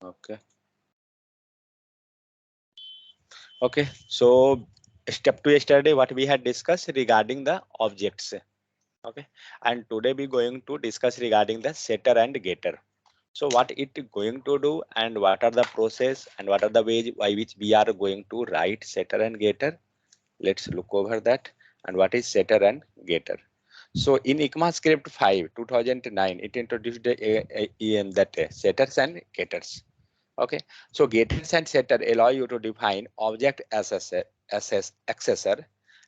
Okay. Okay. So step to yesterday, what we had discussed regarding the objects. Okay. And today we going to discuss regarding the setter and getter. So what it going to do and what are the process and what are the ways by which we are going to write setter and getter. Let's look over that and what is setter and getter. So in ECMAScript 5 2009 it introduced that setters and getters. Okay, so getters and setter allow you to define object accessor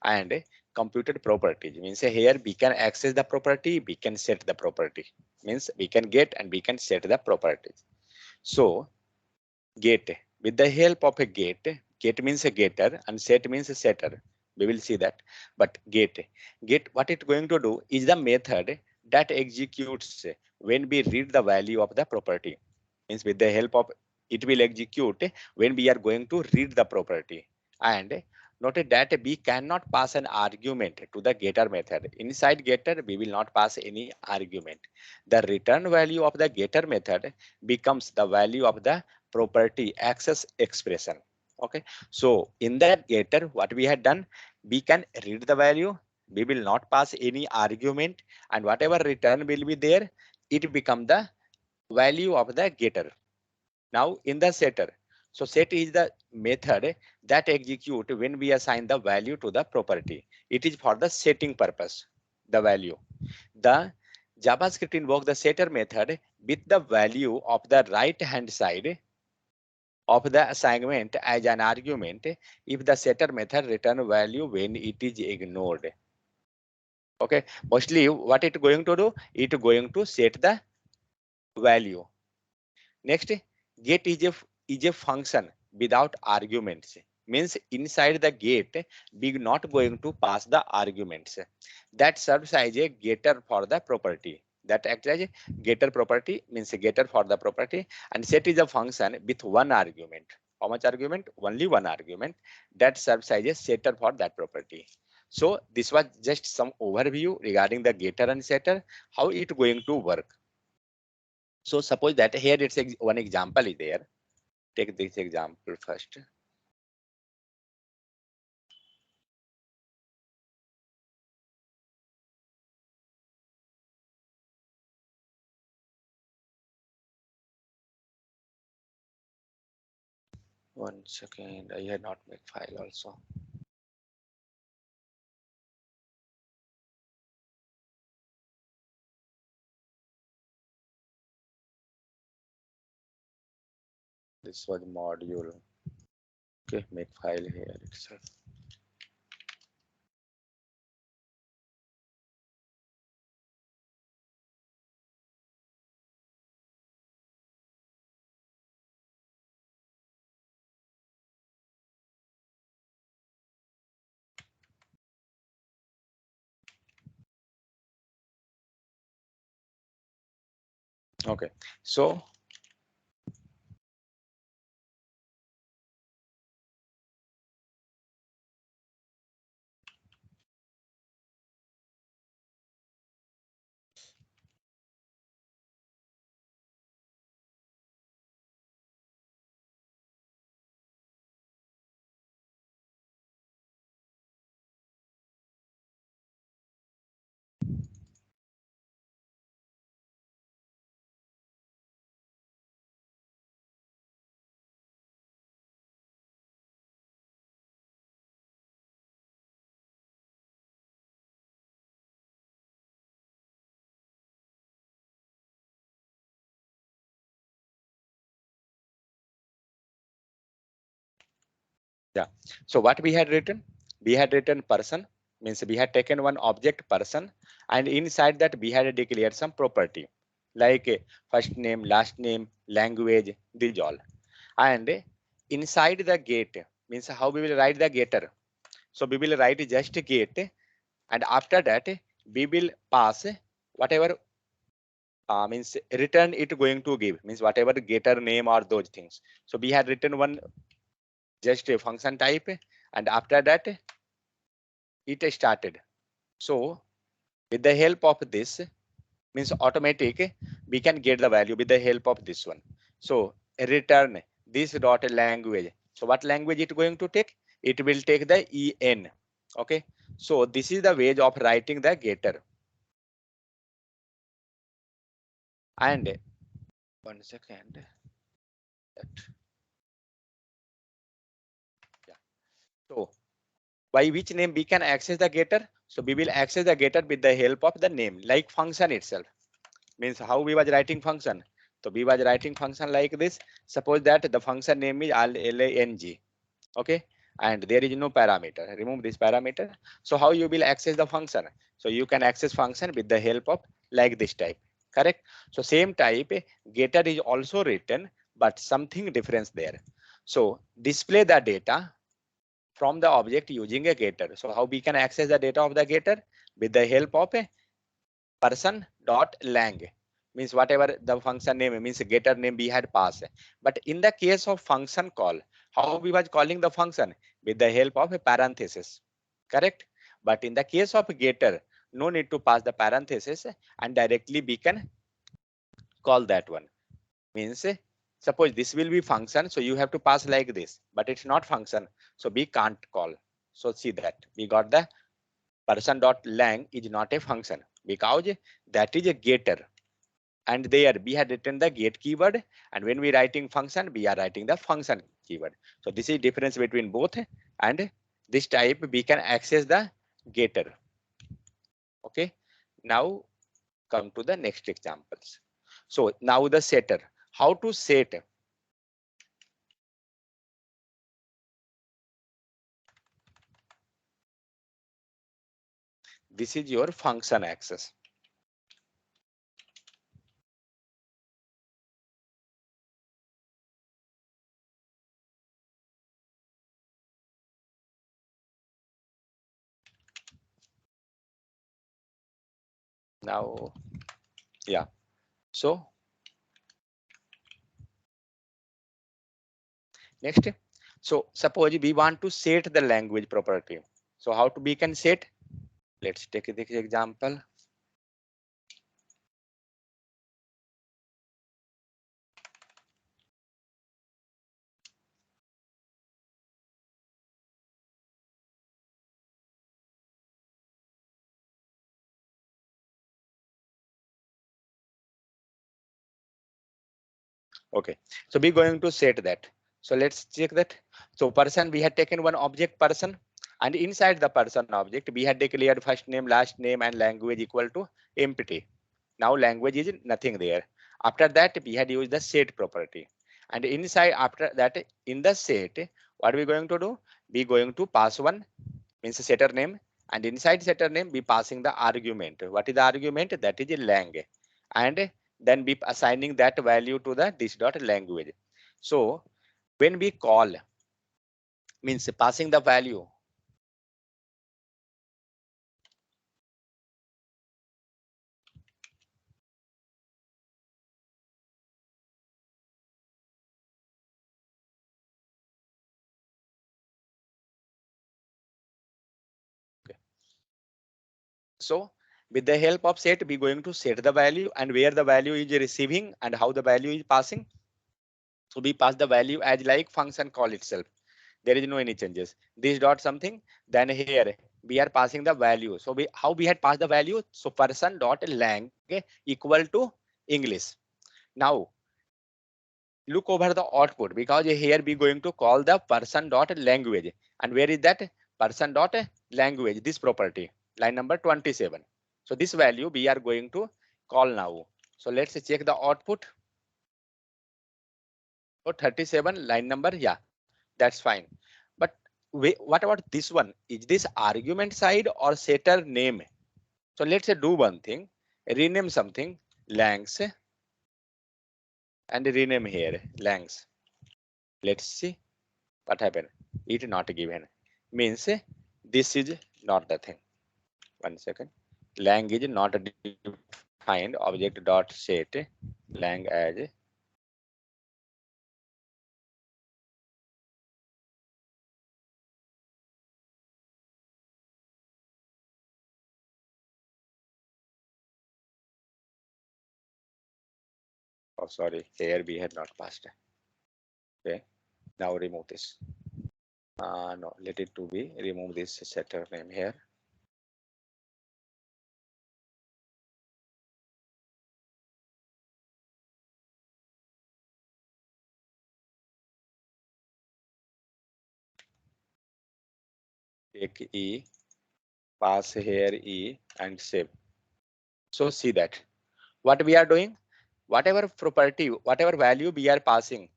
and computed properties. Means here we can access the property, we can set the property. Means we can get and we can set the properties. So get, with the help of a get means a getter and set means a setter. We will see that. But get what it going to do is the method that executes when we read the value of the property. Means with the help of it will execute when we are going to read the property. And note that we cannot pass an argument to the getter method. Inside getter, we will not pass any argument. The return value of the getter method becomes the value of the property access expression. Okay, so in that getter, what we had done, we can read the value, we will not pass any argument, and whatever return will be there, it become the value of the getter. Now in the setter, so set is the method that execute when we assign the value to the property. It is for the setting purpose, the value. The JavaScript invoke the setter method with the value of the right hand side of the assignment as an argument if the setter method return value when it is ignored. Okay, mostly what it going to do, it going to set the value. Next, get is a function without arguments. Means inside the get, we not going to pass the arguments. That serves as a getter for the property. That acts as a getter property, means a getter for the property, and set is a function with one argument. How much argument? Only one argument. That serves as a setter for that property. So this was just some overview regarding the getter and setter, how it going to work. So suppose that here it's one example is there. Take this example first. One second, I had not make file also. This was module. Okay, make file here itself. Okay, so yeah. So what we had written? We had written person, means we had taken one object person, and inside that we had declared some property like first name, last name, language, these all. And inside the get means how we will write the getter. So we will write just get, and after that we will pass whatever means return it going to give, means whatever getter name or those things. So we had written one just a function type, and after that it started. So with the help of this, means automatic, we can get the value with the help of this one. So return this dot language. So what language it going to take? It will take the en. Okay, so this is the way of writing the getter. And one second. Yeah. So by which name we can access the getter? So we will access the getter with the help of the name, like function itself. Means how we was writing function. So we was writing function like this. Suppose that the function name is lang. Okay, and there is no parameter. Remove this parameter. So how you will access the function? So you can access function with the help of like this type. Correct. So same type getter is also written, but something difference there. So display the data from the object using a getter. So how we can access the data of the getter? With the help of a person dot lang. Means whatever the function name means getter name we had passed. But in the case of function call, how we was calling the function? With the help of a parenthesis. Correct. But in the case of getter, no need to pass the parenthesis, and directly we can call that one. Means suppose this will be function, so you have to pass like this, but it's not function, so we can't call. So see that we got the person dot lang is not a function because that is a getter, and there we had written the get keyword, and when we writing function we are writing the function keyword. So this is difference between both, and this type we can access the getter. Okay, now come to the next examples. So now the setter, how to set. This is your function access. Now, yeah. So next, so suppose we want to set the language property. So how to we can set? Let's take this example. Okay, so we're going to set that. So let's check that. So person, we had taken one object person, and inside the person object we had declared first name, last name, and language equal to empty. Now language is nothing there. After that we had used the set property, and inside after that in the set, what we going to do? We going to pass one, means setter name, and inside setter name we passing the argument. What is the argument? That is a lang, and then we assigning that value to the this dot language. So when we call, means passing the value. So with the help of set, we going to set the value and where the value is receiving and how the value is passing. So we pass the value as like function call itself. There is no any changes. This dot something, then here we are passing the value. So we how we had passed the value? So person dot lang equal to English. Now look over the output, because here we going to call the person dot language, and where is that person dot language, this property, line number 27. So this value we are going to call now. So let's check the output. So 37 line number, yeah, that's fine. But what about this one? Is this argument side or setter name? So let's do one thing, rename something langs, and rename here langs. Let's see what happened. It not given, means this is not the thing. One second. Lang is not defined object dot set lang as. Oh sorry, here we had not passed. Okay, now remove this. No, let it to be remove this setter name here. Take E, pass here E and save. So see that what we are doing, whatever property, whatever value we are passing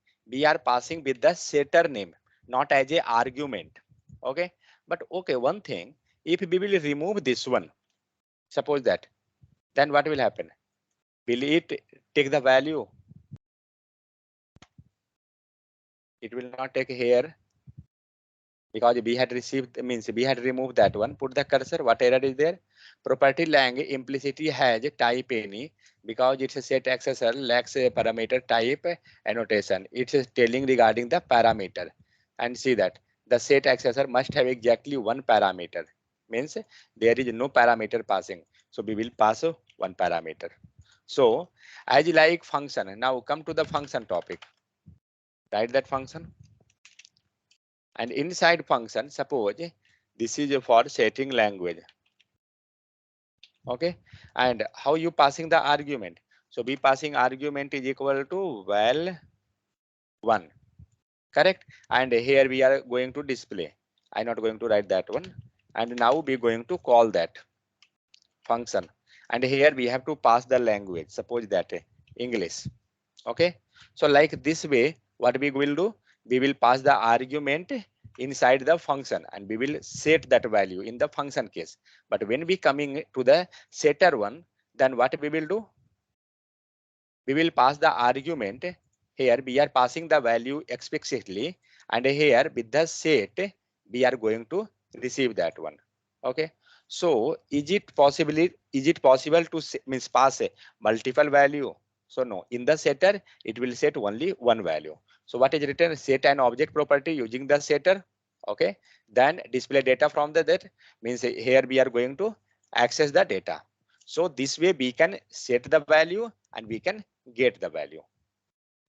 with the setter name, not as a argument. Okay, but okay, one thing, if we will remove this one, suppose that, then what will happen? Will it take the value? It will not take here, because we had received, means we had removed that one. Put the cursor, what error is there? Property lang implicitly has type any, because it's a set accessor lacks a parameter type annotation. It's telling regarding the parameter. And see that the set accessor must have exactly one parameter, means there is no parameter passing, so we will pass one parameter. So as like function, now come to the function topic. Write that function. And inside function, suppose this is for setting language. Okay, and how you passing the argument? So be passing argument is equal to val1, correct? And here we are going to display. I'm not going to write that one. And now we going to call that function. And here we have to pass the language. Suppose that English. Okay, so like this way, what we will do? We will pass the argument inside the function and we will set that value in the function case. But when we coming to the setter one, then what we will do? We will pass the argument. Here we are passing the value explicitly, and here with the set we are going to receive that one. Okay, so is it possible to means pass a multiple value? So no, in the setter it will set only one value. So what is written? Set an object property using the setter. Okay, then display data from the that, means here we are going to access the data. So this way we can set the value and we can get the value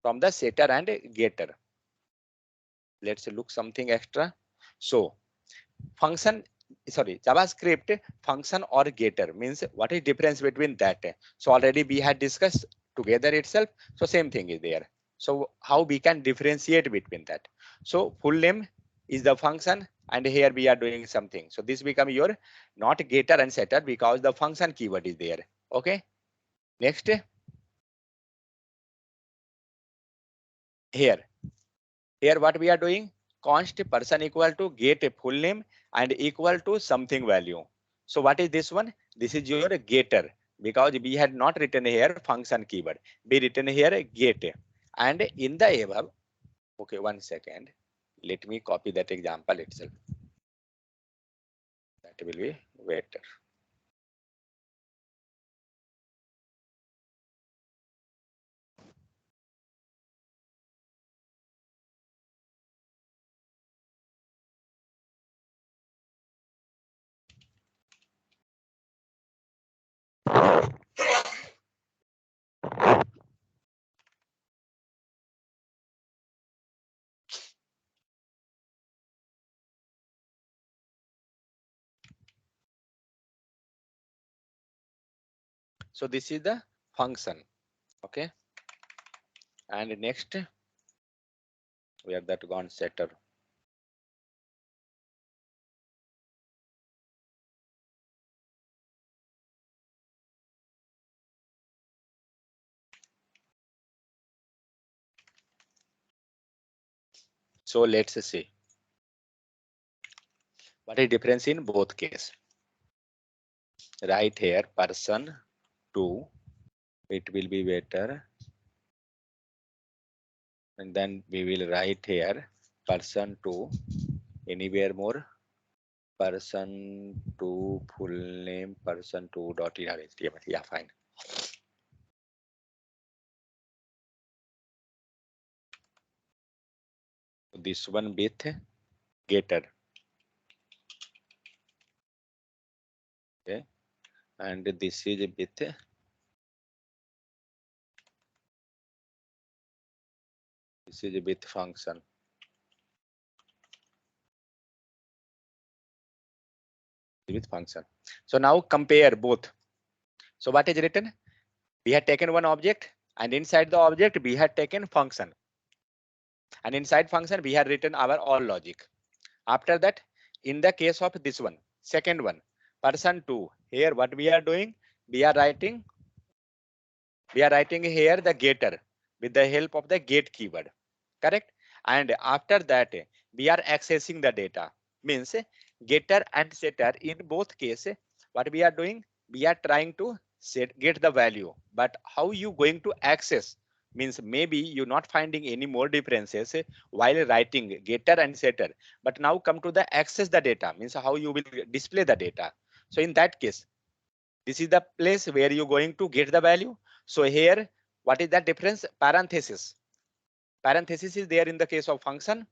from the setter and getter. Let's look something extra. So function, sorry, JavaScript function or getter means what is difference between that? So already we had discussed together itself. So same thing is there. So how we can differentiate between that? So full name is the function and here we are doing something. So this become your not getter and setter because the function keyword is there. Okay. Next, here what we are doing, const person equal to get a full name and equal to something value. So what is this one? This is your getter, because we had not written here function keyword, we written here get. And in the above, okay, 1 second, let me copy that example itself. That will be better. So this is the function. Okay, and next we are that gone setter. So let's see what is difference in both case. Right here person 2, it will be better, and then we will write here person 2, anywhere more, person 2 full name person 2 dot html. Yeah, fine. This one with getter. Okay, and this is with This is with function. With function. So now compare both. So what is written? We had taken one object, and inside the object we had taken function. And inside function we had written our all logic. After that, in the case of this one, second one, person2, here what we are doing, we are writing here the getter with the help of the get keyword, correct? And after that, we are accessing the data. Means getter and setter in both cases, what we are doing, we are trying to get the value. But how you going to access? Means maybe you're not finding any more differences while writing getter and setter. But now come to the access the data, means how you will display the data. So in that case, this is the place where you're going to get the value. So here, what is the difference? Parenthesis. Parenthesis is there in the case of function.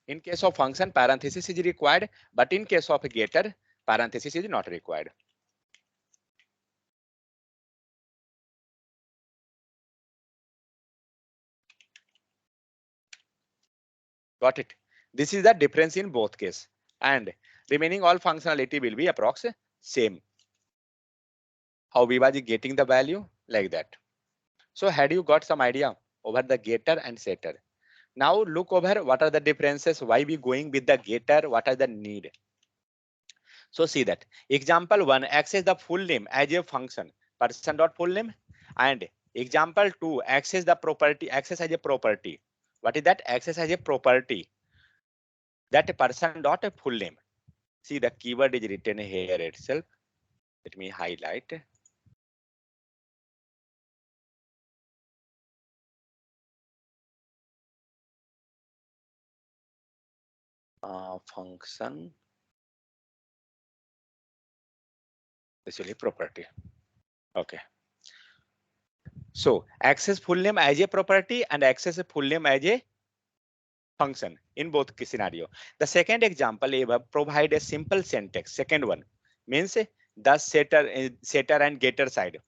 In case of function, parenthesis is required, but in case of a getter, parenthesis is not required. Got it? This is the difference in both cases, and remaining all functionality will be approximately same. How we was getting the value like that. So had you got some idea over the getter and setter? Now look over what are the differences, why we going with the getter, what are the need. So see that example 1 access the full name as a function, person dot full name, and example 2 access the property, access as a property. What is that? Access as a property, that person dot full name. See the keyword is written here itself. Let me highlight. Function, basically property. Okay. So access full name as a property and access a full name as a function in both scenario. The second example provide a simple syntax. Second one means the setter and getter side.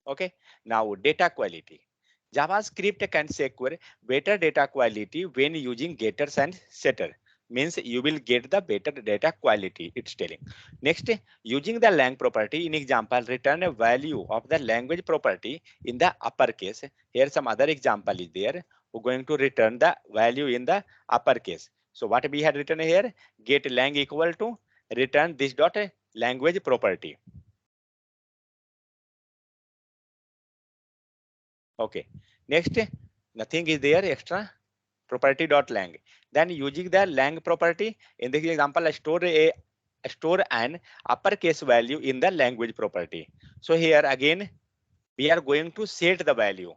Okay. Now data quality. JavaScript can secure better data quality when using getters and setter. Means you will get the better data quality, it's telling. Next, using the lang property in example, return a value of the language property in the uppercase. Here some other example is there. We're going to return the value in the uppercase. So what we had written here, get lang equal to return this dot language property. Okay. Next, nothing is there extra, property dot lang. Then using the lang property in this example, store an uppercase value in the language property. So here again, we are going to set the value.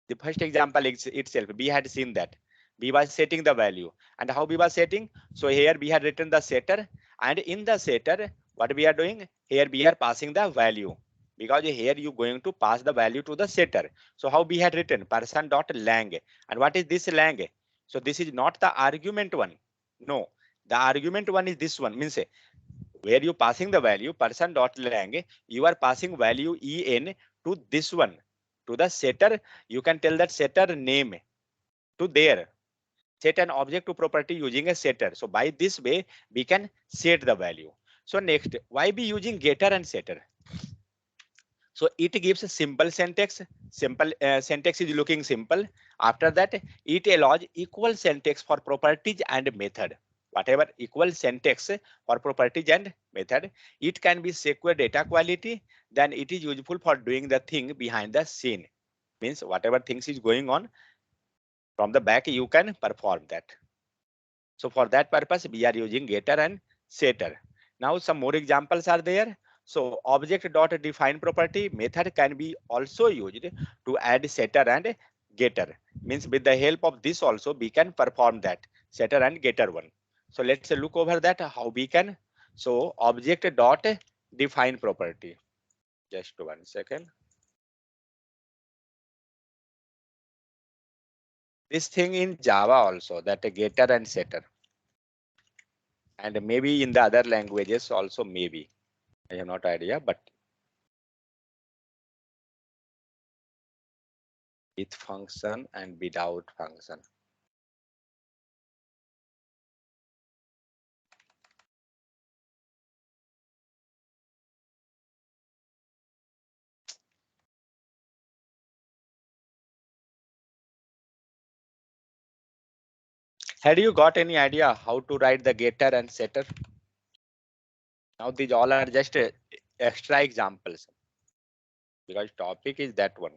The first example itself, we had seen that we was setting the value, and how we was setting. So here we had written the setter, and in the setter, what we are doing here, we are passing the value, because here you going to pass the value to the setter. So how we had written person dot lang, and what is this lang? So this is not the argument one. No, the argument one is this one, means where you passing the value person dot lang, you are passing value en to this one, to the setter. You can tell that setter name to there, set an object to property using a setter. So by this way we can set the value. So next, why be using getter and setter? So it gives a simple syntax. Simple syntax is looking simple. After that, it allows equal syntax for properties and method. Whatever equal syntax for properties and method, it can be secure data quality. Then it is useful for doing the thing behind the scene. Means whatever things is going on from the back, you can perform that. So for that purpose, we are using getter and setter. Now some more examples are there. So object dot define property method can be also used to add setter and getter. Means with the help of this also we can perform that setter and getter one. So let's look over that how we can. So object dot define property. Just 1 second. This thing in Java also, that getter and setter, and maybe in the other languages also maybe. I have not idea, but with function and without function. Had you got any idea how to write the getter and setter? Now these all are just extra examples because topic is that one.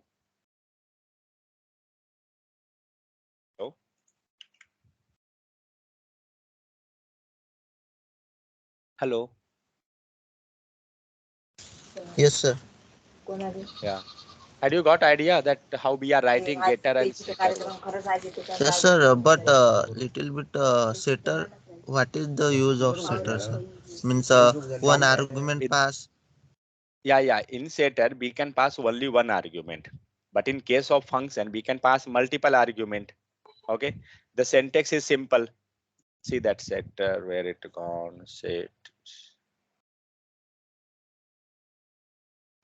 So hello. Yes, sir. Yeah. Had you got idea that how we are writing getter and setter? Yes, sir. But little bit setter. What is the use of setter, sir? Means one argument In, pass. yeah. In setter, we can pass only one argument. But in case of function, we can pass multiple argument. Okay. The syntax is simple. See that setter where it gone. Set.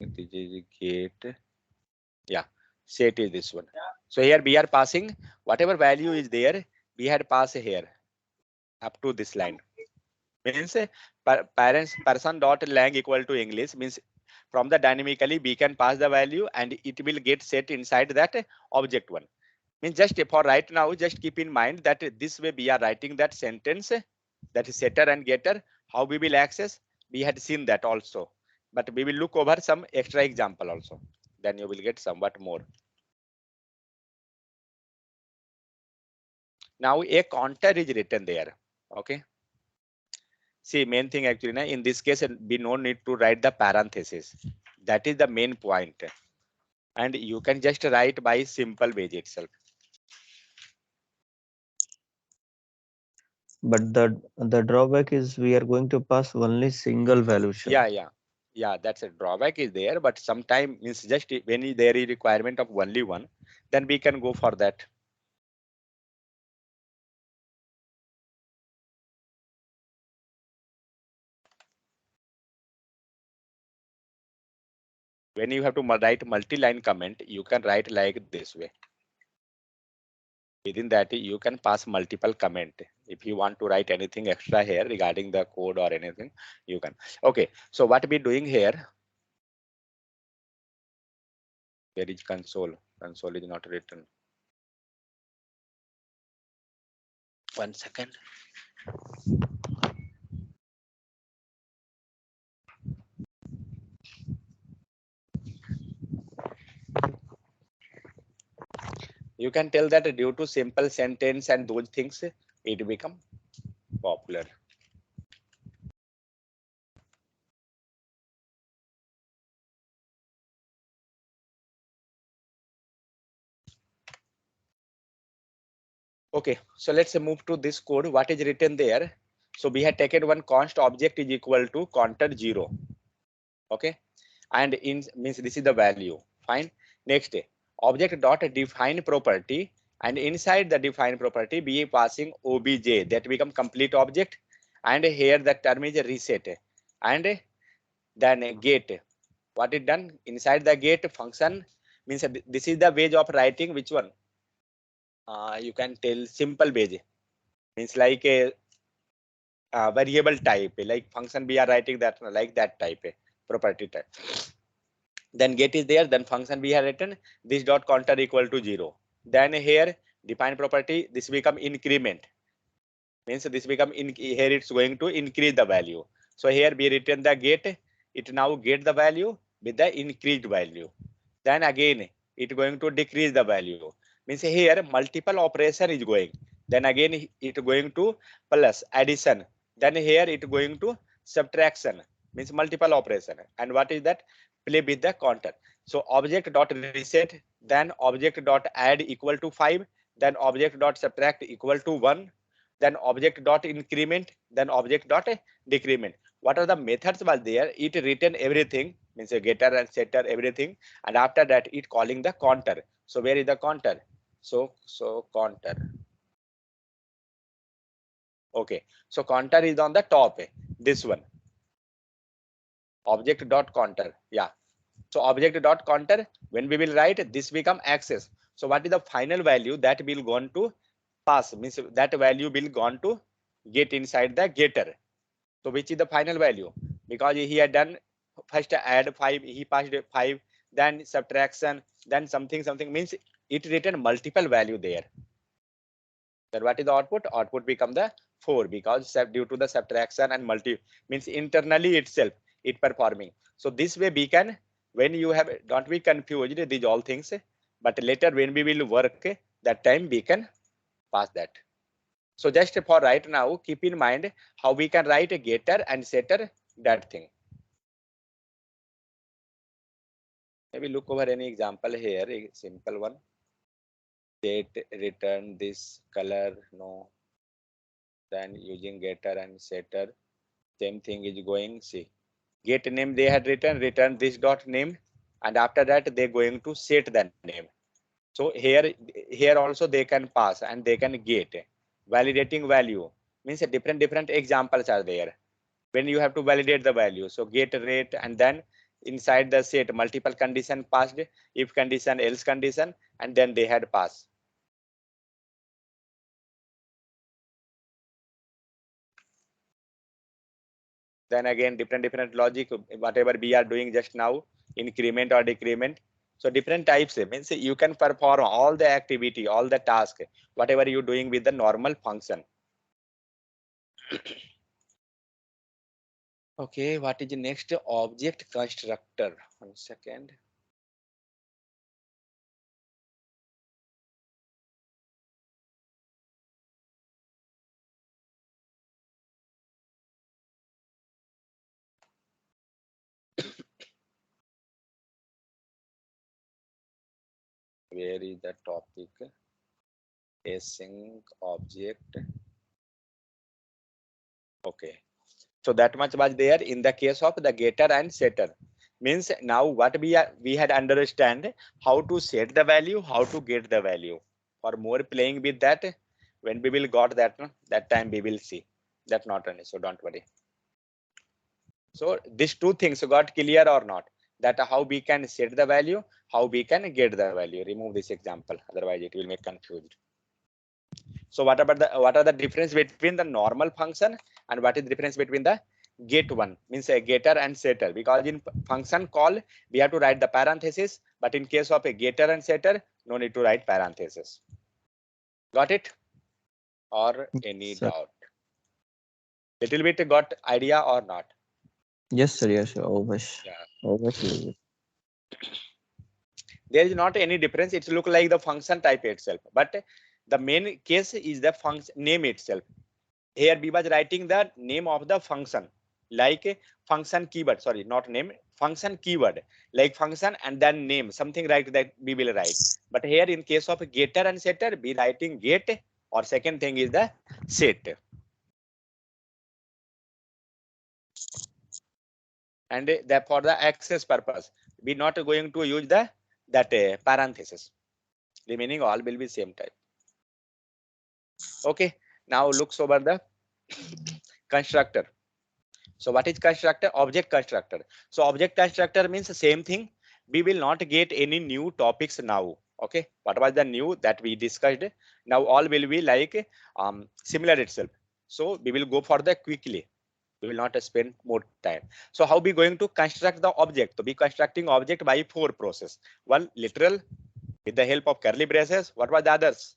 This is get. Yeah. Set is this one. So here we are passing whatever value is there. We had passed here up to this line. Means parents person dot lang equal to English means from the dynamically we can pass the value and it will get set inside that object one. Means just for right now, just keep in mind that this way we are writing that sentence, that is setter and getter. How we will access? We had seen that also, but we will look over some extra example also. Then you will get somewhat more. Now a counter is written there. Okay. See, main thing actually, in this case, we no need to write the parenthesis. That is the main point. And you can just write by simple way itself. But the drawback is we are going to pass only single value, sir. Yeah, that's a drawback is there, but sometime means just when there is requirement of only one, then we can go for that. When you have to write multi-line comment, you can write like this way. Within that, you can pass multiple comment. If you want to write anything extra here regarding the code or anything, you can. Okay, so what we doing here? There is console. Console is not written. One second. You can tell that due to simple sentence and those things, it become popular. Okay, so let's move to this code. What is written there? So we had taken one const object is equal to counter 0. Okay, and in means this is the value. Fine. Next, object dot define property, and inside the define property be passing obj that become complete object, and here the term is reset, and then get. What it done inside the get function means this is the way of writing which one. You can tell simple way means like a variable type, like function we are writing that like that type, property type. Then get is there, then function we have written this dot counter equal to 0. Then here define property, this become increment, means this become in here it's going to increase the value. So here we written the get, it now get the value with the increased value. Then again it going to decrease the value, means here multiple operation is going. Then again it going to plus addition. Then here it going to subtraction, means multiple operation. And what is that? Play with the counter. So object dot reset, then object dot add equal to 5, then object dot subtract equal to 1, then object dot increment, then object dot decrement. What are the methods was there? It written everything, means a getter and setter everything, and after that it calling the counter. So where is the counter? So counter. Okay, so counter is on the top, this one. Object dot counter. Yeah. So object dot counter, when we will write this become access. So what is the final value that will going to pass, means that value will gone to get inside the getter. So which is the final value? Because he had done first add 5, he passed 5, then subtraction, then something means it written multiple value there. Then what is the output? Output become the 4 because due to the subtraction and multi means internally itself it performing. So this way we can, when you have, don't be confused these all things, but later when we will work that time we can pass that. So just for right now, keep in mind how we can write a getter and setter, that thing. Maybe look over any example here, a simple one. Date, return this color, no. Then using getter and setter, same thing is going, see. Get name they had written, return this dot name, and after that they're going to set the name. So here also they can pass and they can get validating value, means different examples are there. When you have to validate the value, so get rate, and then inside the set multiple condition passed, if condition, else condition, and then they had passed. Then again different logic, whatever we are doing just now, increment or decrement. So different types, means you can perform all the activity, all the task, whatever you're doing with the normal function. Okay, what is the next? Object constructor. 1 second. Where is the topic? Async object. Okay. So that much was there in the case of the getter and setter. Means now what we had understand how to set the value, how to get the value. For more playing with that, when we will got that, that time we will see. That not an issue, don't worry. So these two things got clear or not? That how we can set the value, how we can get the value. Remove this example, otherwise it will make confused. So what are the difference between the normal function and what is the difference between the get one, means a getter and setter? Because in function call we have to write the parenthesis, but in case of a getter and setter, no need to write parenthesis. Got it? Or any Sir. doubt? Little bit got idea or not? Yes, sir. Yes, sir. Always. Yeah. Always. There is not any difference. It look like the function type itself, but the main case is the function name itself. Here we was writing the name of the function, like a function keyword, sorry, not name, function keyword, like function and then name, something like that we will write. But here in case of getter and setter, we writing get, or second thing is the set. And that for the access purpose, we not going to use the that parenthesis. Remaining all will be same type. Okay, now looks over the constructor. So what is constructor? Object constructor. So object constructor means the same thing. We will not get any new topics now. Okay, what was the new that we discussed? Now all will be like similar itself. So we will go for the quickly. We will not spend more time. So how we going to construct the object? To be constructing object by 4 process. One, literal, with the help of curly braces. What was the others?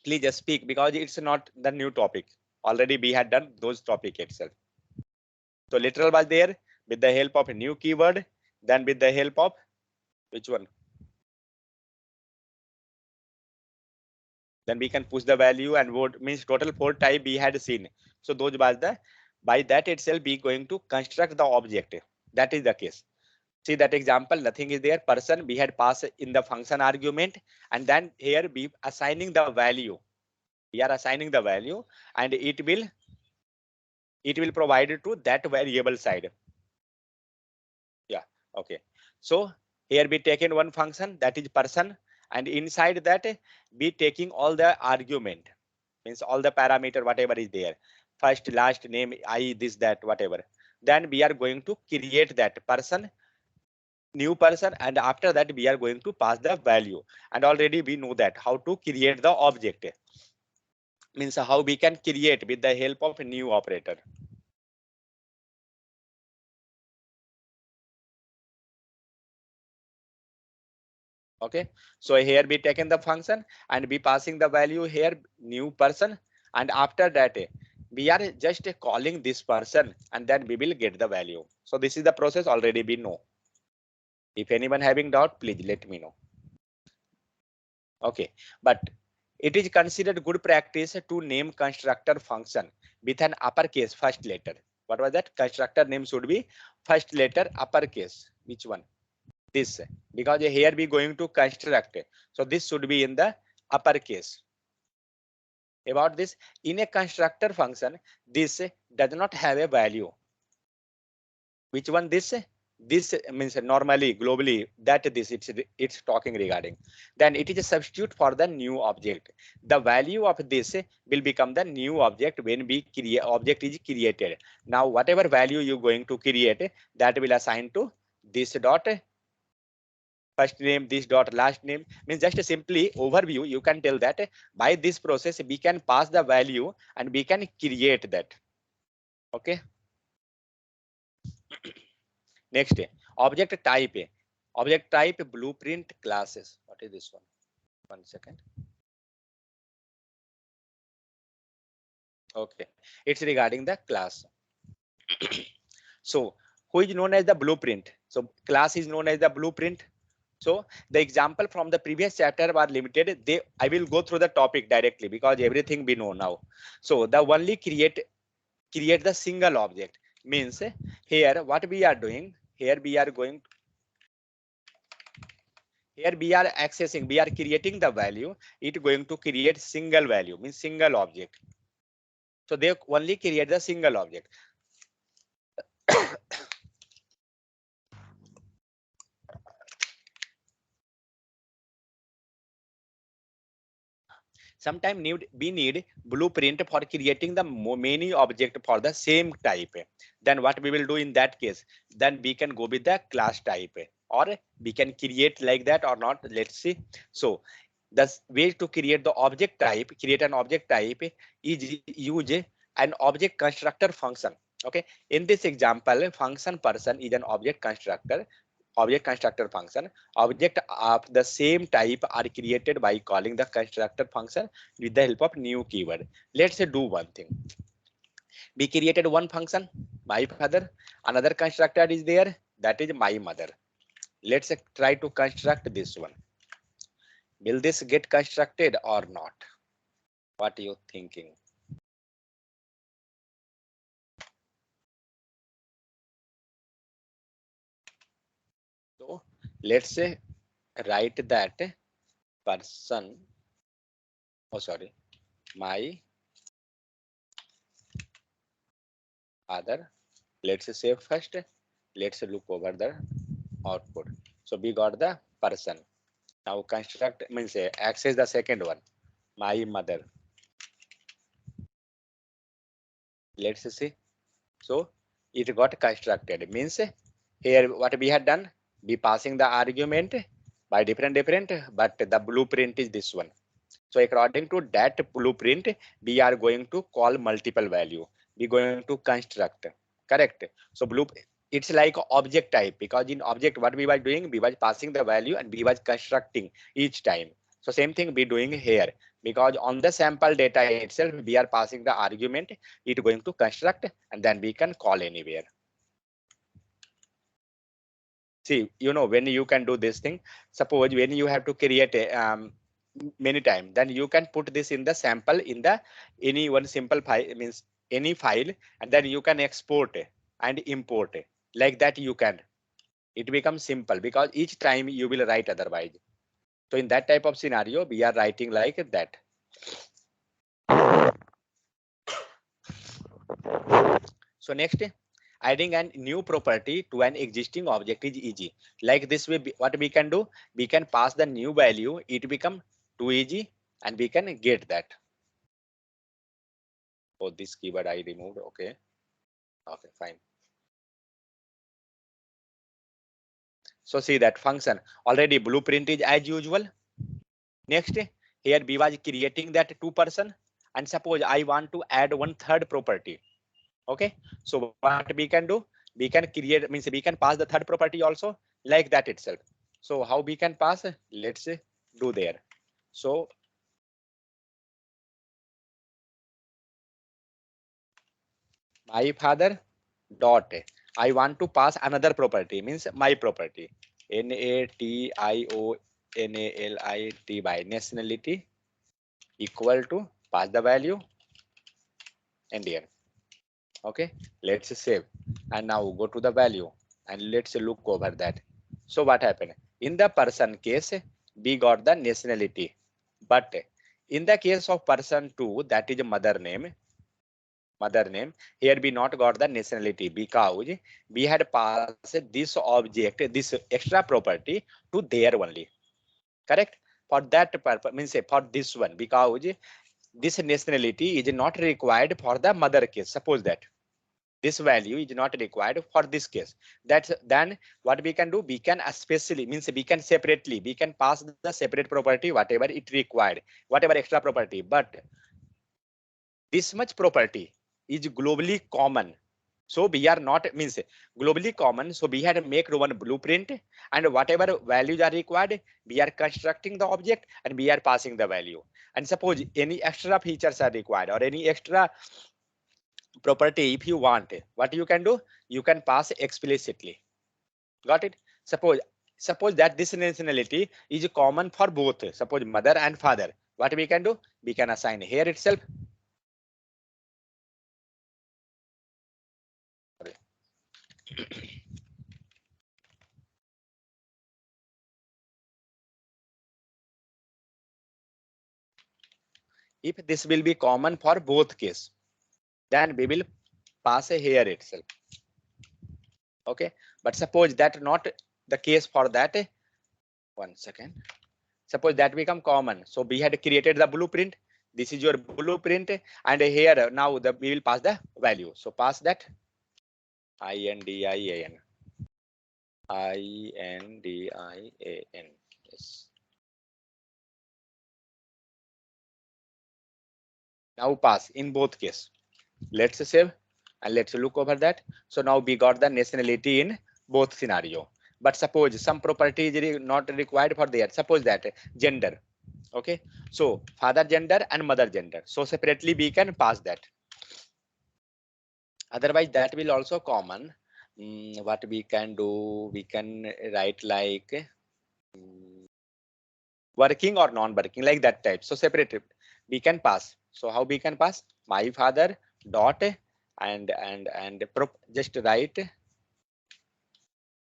Please just speak, because it's not the new topic. Already we had done those topic itself. So literal was there with the help of a new keyword, then with the help of which one? Then we can push the value, and what means total 4 type we had seen. So those was the, by that itself we going to construct the object. That is the case. See that example, nothing is there. Person we had passed in the function argument, and then here we assigning the value. We are assigning the value, and it will provide to that variable side. Yeah, okay. So here we taken one function, that is person, and inside that we taking all the argument, means all the parameter whatever is there, first, last, name, I, this, that, whatever. then we are going to create that person, new person, and after that we are going to pass the value. And already we know that how to create the object, means how we can create with the help of a new operator. Okay, so here we taken the function and be passing the value here new person, and after that we are just calling this person and then we will get the value. So this is the process already we know. If anyone having doubt, please let me know. Okay, but it is considered good practice to name constructor function with an uppercase first letter. What was that? Constructor name should be first letter uppercase. Which one? This, because here we going to construct, so this should be in the uppercase. About this, in a constructor function, this does not have a value. Which one? This means normally globally that this it's talking regarding. Then it is a substitute for the new object. The value of this will become the new object when we create object is created. Now whatever value you going to create, that will assign to this dot first name, this dot last name, means just simply overview. You can tell that by this process we can pass the value and we can create that. Okay, next object type. Object type blueprint classes. What is this one second. Okay, it's regarding the class. So who is known as the blueprint? So class is known as the blueprint. So the example from the previous chapter were limited. I will go through the topic directly because everything we know now. So the only create the single object, means here what we are doing, here we are going, here we are accessing, we are creating the value, it going to create single value, means single object. So they only create the single object. Sometimes we need blueprint for creating the many object for the same type. Then what we will do in that case, then we can go with the class type, or we can create like that or not. Let's see. So the way to create the object type, create an object type, is use an object constructor function. Okay, in this example, function person is an object constructor. Object constructor function, object of the same type are created by calling the constructor function with the help of new keyword. Let's do one thing. We created one function, my father. Another constructor is there, that is my mother. Let's try to construct this one. Will this get constructed or not? What are you thinking? So let's say write that person, oh sorry, my father. Let's say first, let's look over the output. So we got the person. Now construct means access the second one, my mother. Let's see. So it got constructed, means here what we had done, we passing the argument by different, but the blueprint is this one. So according to that blueprint, we are going to call multiple value. We going to construct, correct? So it's like object type, because in object what we were doing, we was passing the value and we was constructing each time. So same thing we doing here, because on the sample data itself we are passing the argument, it going to construct and then we can call anywhere. See, when you can do this thing, suppose when you have to create a many time, then you can put this in the sample in the any one simple file, means any file, and then you can export and import like that. You can, it becomes simple because each time you will write otherwise. So in that type of scenario we are writing like that. So next, adding a new property to an existing object is easy. Like this way, what we can do, we can pass the new value, it become too easy and we can get that. Oh, this keyword I removed. Okay, fine. So see that function already blueprint is as usual. Next, here we was creating that 2%, and suppose I want to add one third property. Okay, so what we can do, we can create, means we can pass the third property also like that itself. So how we can pass? Let's do there. So my father dot, I want to pass another property, means my property, nationality by nationality equal to pass the value Indian. Okay, let's save, and now go to the value and let's look over that. So what happened in the person case? We got the nationality, but in the case of person 2, that is mother name, here we not got the nationality because we had passed this object, this extra property to there only. Correct? For that purpose, means for this one, because this nationality is not required for the mother case. Suppose that this value is not required for this case. That's then what we can do, we can especially, means we can separately, we can pass the separate property whatever it required, whatever extra property, but this much property is globally common. So we are not, means globally common. So we had to make one blueprint, and whatever values are required, we are constructing the object and we are passing the value. And suppose any extra features are required or any extra property, if you want, what you can do, you can pass explicitly. Got it? Suppose that this nationality is common for both, suppose mother and father. What we can do, we can assign here itself. If this will be common for both case, then we will pass a here itself. Okay, but suppose that not the case for that, one second, suppose that become common. So we had created the blueprint, this is your blueprint, and here now we will pass the value. So pass that INDIAN, yes. Now pass in both case. Let's save and let's look over that. So now we got the nationality in both scenario. But suppose some property is not required for there. Suppose that gender. Okay, so father gender and mother gender. So separately we can pass that. Otherwise that will also common. What we can do, we can write like working or non-working, like that type. So separate we can pass. So how we can pass? My father dot and just write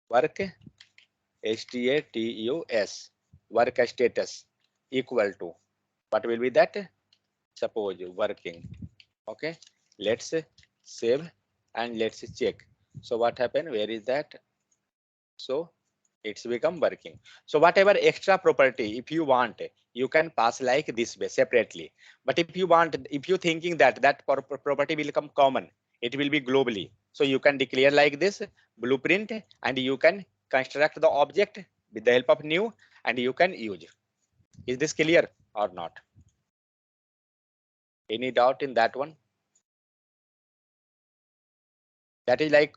work status, work status equal to what will be that? Suppose working. Okay, let's save and let's check. So what happened? Where is that? So it's become working. So whatever extra property, if you want, you can pass like this way separately. But if you want, if you thinking that that property will become common, it will be globally. So you can declare like this blueprint, and you can construct the object with the help of new, and you can use. Is this clear or not? Any doubt in that one? That is like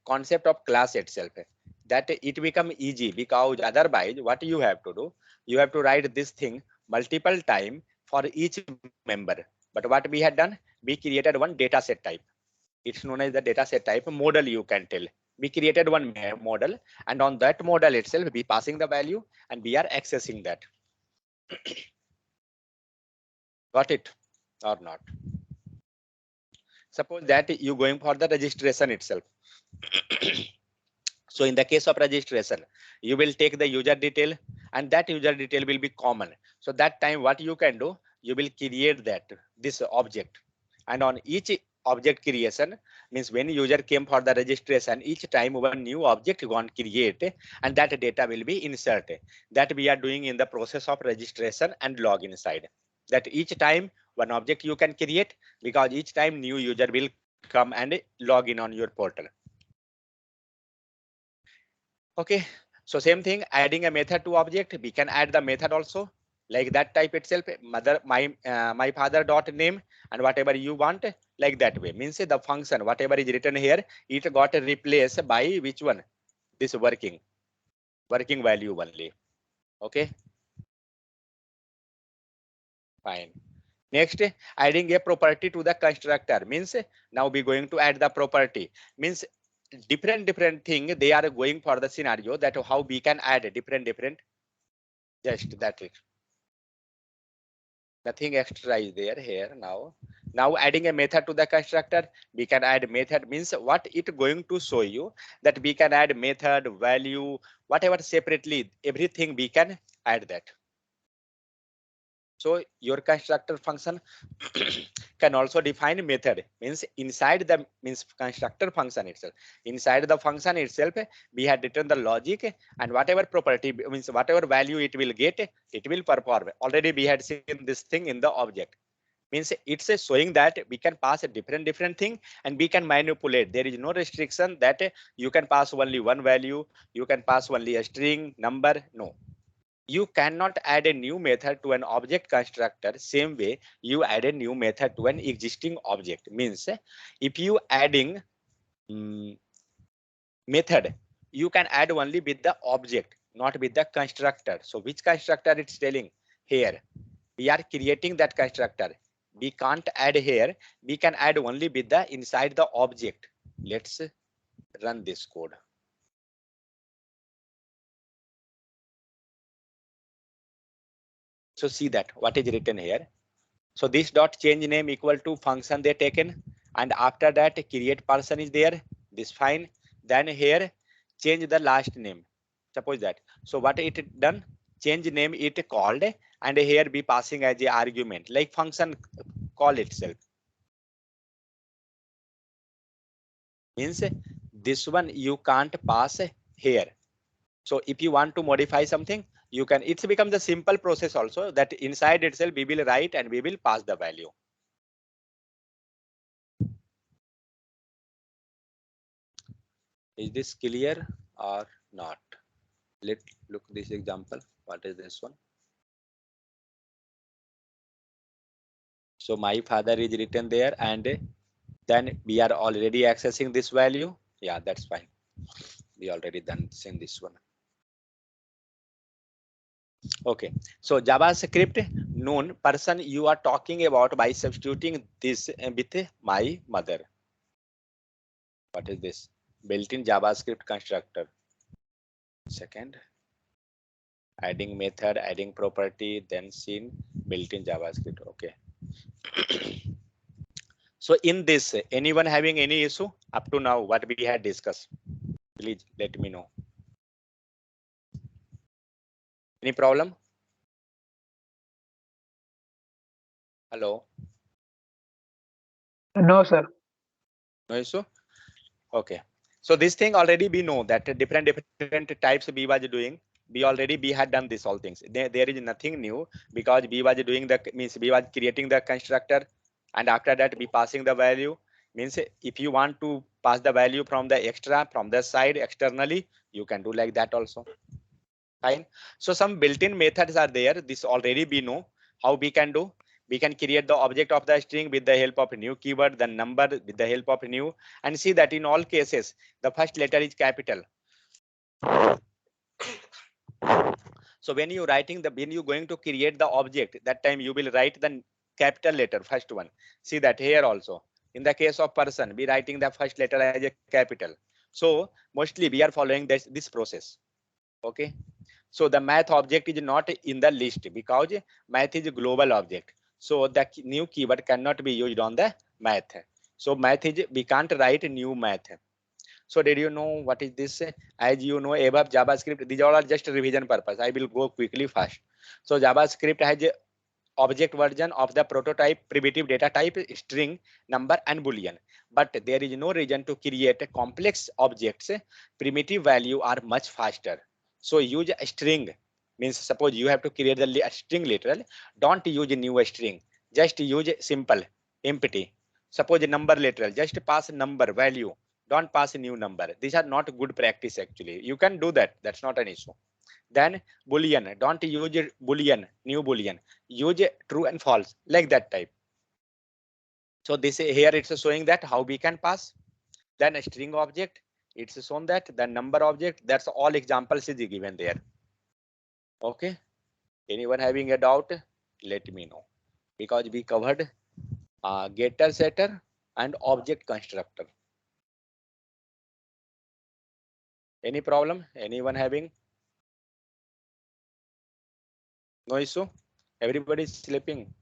concept of class itself, that it become easy, because otherwise what you have to do, you have to write this thing multiple time for each member. But what we had done, we created one data set type. It's known as the data set type model, you can tell. We created one model, and on that model itself we passing the value and we are accessing that. Got it or not? Suppose that you going for the registration itself. So in the case of registration, you will take the user detail, and that user detail will be common. So that time what you can do, you will create that this object, and on each object creation, means when user came for the registration, each time one new object going to create, and that data will be inserted. That we are doing in the process of registration and login side. That each time one object you can create, because each time new user will come and log in on your portal. Okay, So same thing, adding a method to object, we can add the method also, like that type itself, mother my father dot name and whatever you want, like that way. Means the function whatever is written here, it got replaced by which one? This working value only. Okay, fine. Next, adding a property to the constructor means now we going to add the property. Means different thing they are going for the scenario that how we can add different just that is nothing extra is there here. Now adding a method to the constructor, we can add method means what it going to show you that we can add method value whatever separately, everything we can add that. So your constructor function can also define method means inside the means constructor function itself. Inside the function itself, we had written the logic and whatever property means whatever value it will get, it will perform. Already we had seen this thing in the object. Means it's a showing that we can pass a different thing and we can manipulate. There is no restriction that you can pass only one value, you can pass only a string number. No, you cannot add a new method to an object constructor same way you add a new method to an existing object. Means if you adding method, you can add only with the object, not with the constructor. So which constructor it's telling here? We are creating that constructor. We can't add here. We can add only with the inside the object. Let's run this code. So see that what is written here. So this dot change name equal to function they taken, and after that create person is there. This fine. Then here change the last name. Suppose that. So what it done? Change name it called, and here be passing as a argument like function call itself. Means this one you can't pass here. So if you want to modify something, you can. It's become the simple process also that inside itself we will write and we will pass the value. Is this clear or not? Let's look this example. What is this one? So my father is written there, and then we are already accessing this value. Yeah, that's fine. We already done in this one. Okay, so JavaScript known person you are talking about by substituting this with my mother. What is this? Built-in JavaScript constructor. Second, adding method, adding property, then seen built-in JavaScript. Okay. So in this, anyone having any issue up to now what we had discussed? Please let me know. Any problem? Hello? No, sir. No issue? Okay. So this thing already we know that different types we was doing. We had done this all things. There is nothing new because we was doing the means we was creating the constructor, and after that we passing the value. Means if you want to pass the value from the extra from the side externally, you can do like that also. Fine. So some built-in methods are there. This already we know how we can do. We can create the object of the string with the help of a new keyword, the number with the help of new, and see that in all cases the first letter is capital. So when you going to create the object, that time you will write the capital letter first one. See that here also. In the case of person, we writing the first letter as a capital. So mostly we are following this process. Okay. So the math object is not in the list because math is a global object. So the new keyword cannot be used on the math. So math is, we can't write new math. So did you know what is this? As you know above JavaScript, these all are just revision purpose. I will go quickly fast. So JavaScript has a object version of the prototype primitive data type string, number and boolean, but there is no reason to create a complex objects. Primitive value are much faster. So use a string. Means suppose you have to create the string literal, don't use a new string, just use simple empty. Suppose a number literal, just pass number value, Don't pass a new number. These are not good practice actually. You can do that. That's not an issue. Then boolean, don't use boolean, new boolean. Use true and false, like that type. So this here it's showing that how we can pass. Then a string object, it's shown that the number object. That's all examples is given there. Okay. Anyone having a doubt? Let me know, because we covered getter, setter, and object constructor. Any problem? Anyone having? No issue? Everybody is sleeping.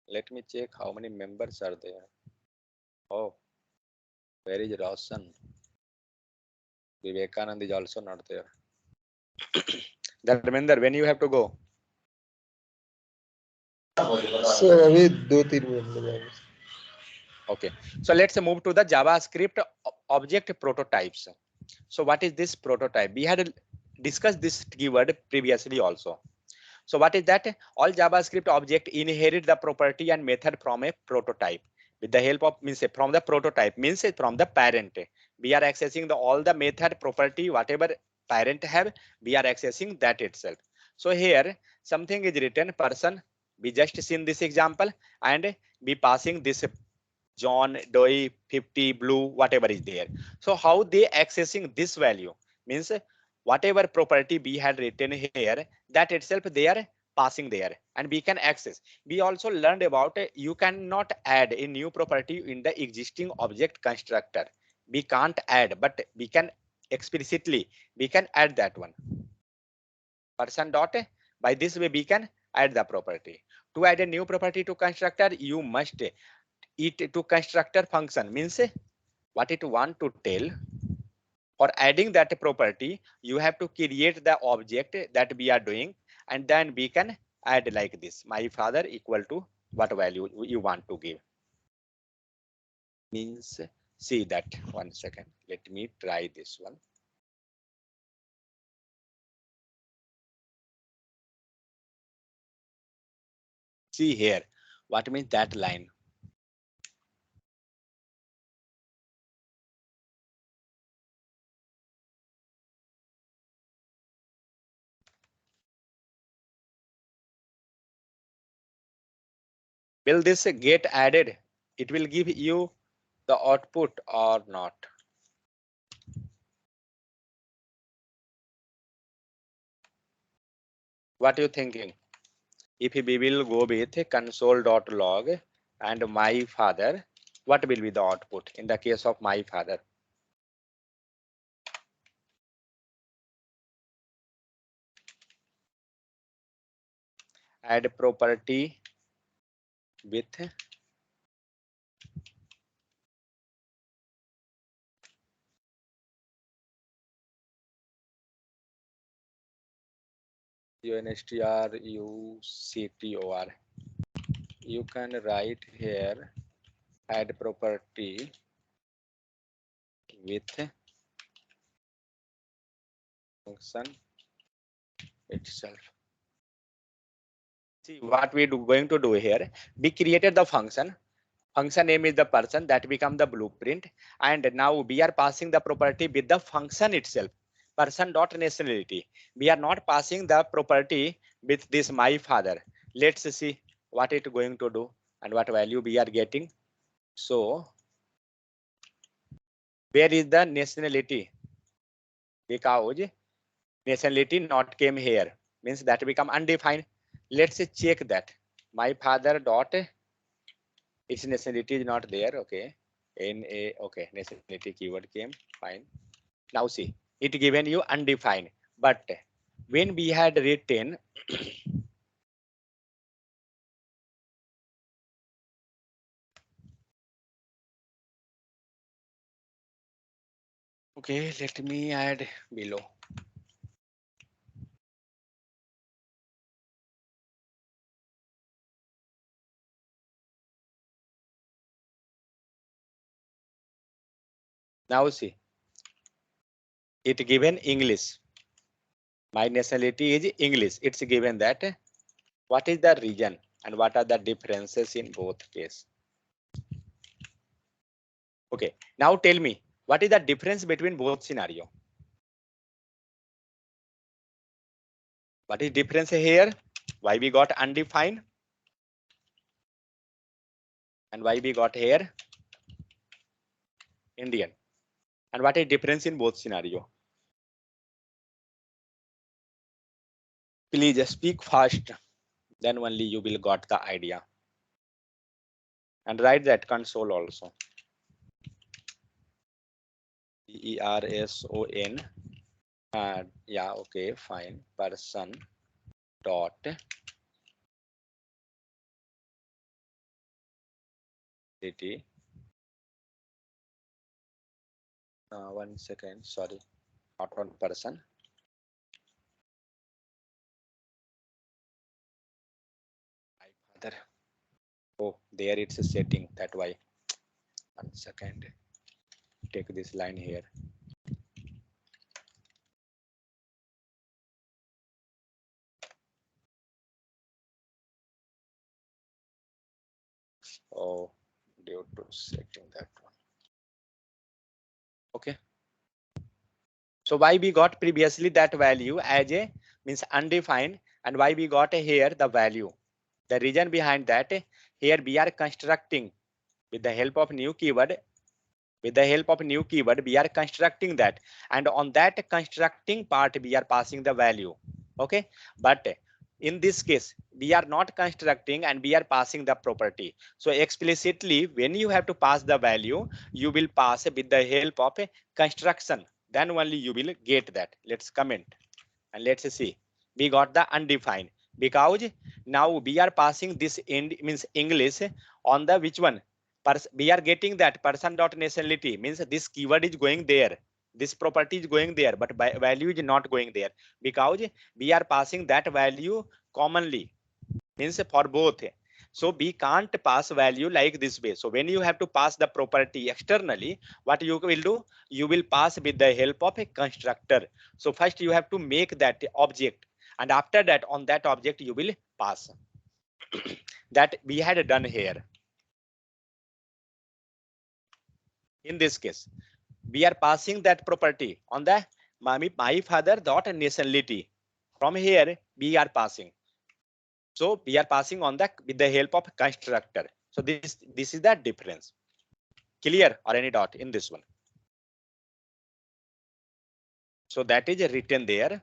Let me check how many members are there. Oh, where is Roshan? Vivekanand is also not there. Dharmender, when you have to go? Sir अभी 2-3 minute में जाएंगे. Okay, so let's move to the JavaScript object prototypes. So what is this prototype? We had discussed this keyword previously also. So what is that? All JavaScript object inherit the property and method from a prototype. With the help of means from the prototype means from the parent. We are accessing the all the method property whatever parent have, we are accessing that itself. So here something is written person. We just seen this example and be passing this John, Doi, 50, blue, whatever is there. So how they accessing this value means whatever property we had written here, that itself they are passing there and we can access. We also learned about you cannot add a new property in the existing object constructor. We can't add, but we can explicitly we can add that one. Person dot by this way we can add the property. To add a new property to constructor, you must it to constructor function means what it want to tell. For adding that property, you have to create the object that we are doing, and then we can add like this. My father equal to what value you want to give. Means see that 1 second. Let me try this one. See here, what means that line? Will this get added? It will give you the output or not? What are you thinking? If we will go with console.log and my father, what will be the output in the case of my father? Add property with UNSTRUCTOR. You can write here add property with function itself. See what we going to do here. We created the function. Function name is the person, that become the blueprint, and now we are passing the property with the function itself. Person dot nationality. We are not passing the property with this my father. Let's see what it going to do and what value we are getting. So where is the nationality? Because nationality not came here means that become undefined. Let's check that. My father dot its nationality is not there. Okay. NA. Okay. Nationality keyword came. Fine. Now see, it given you undefined. But when we had written okay, let me add below. Now see, it given English. My nationality is English. It's given that what is the region and what are the differences in both case. Okay, now tell me What is the difference between both scenario? What is difference here? Why we got undefined and why we got here Indian? And what is difference in both scenario? Please speak fast, then only you will got the idea. And write that console also. person. Yeah, okay, fine. Person dot city. 1 second, sorry, not on person. Father. Oh, there it's a setting. That why. 1 second. Take this line here. Oh, due to setting that one. Okay. So why we got previously that value as a means undefined, and why we got here the value? The reason behind that, here we are constructing with the help of new keyword. With the help of new keyword, we are constructing that, and on that constructing part, we are passing the value. Okay, but in this case, we are not constructing and we are passing the property. So explicitly, when you have to pass the value, you will pass with the help of a construction. Then only you will get that. Let's comment and let's see. We got the undefined because now we are passing this end means English on the which one? We are getting that person dot nationality means this keyword is going there, this property is going there, but by value is not going there because we are passing that value commonly, means for both. So we can't pass value like this way. So when you have to pass the property externally, what you will do? You will pass with the help of a constructor. So first you have to make that object, and after that on that object you will pass. That we had done here. In this case, we are passing that property on the my father dot nationality. From here we are passing. So we are passing on the with the help of constructor. So this is the difference. Clear or any dot in this one? So that is written there.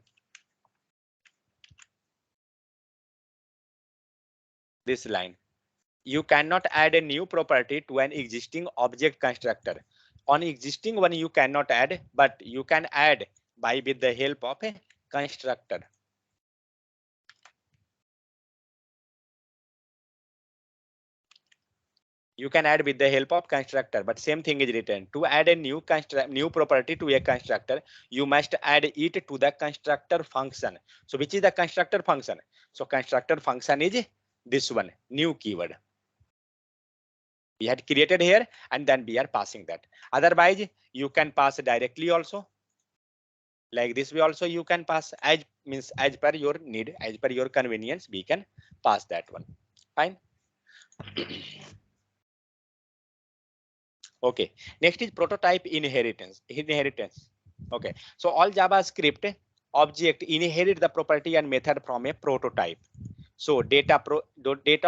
This line. You cannot add a new property to an existing object constructor. On existing one you cannot add, but you can add by with the help of a constructor. You can add with the help of constructor, but same thing is written. To add a new property to a constructor, you must add it to the constructor function. So which is the constructor function? So constructor function is this one, new keyword. We had created here, and then we are passing that. Otherwise, you can pass directly also. Like this way also you can pass, as means as per your need, as per your convenience, we can pass that one. Fine. Okay, next is prototype inheritance. Okay, so all JavaScript object inherit the property and method from a prototype. So data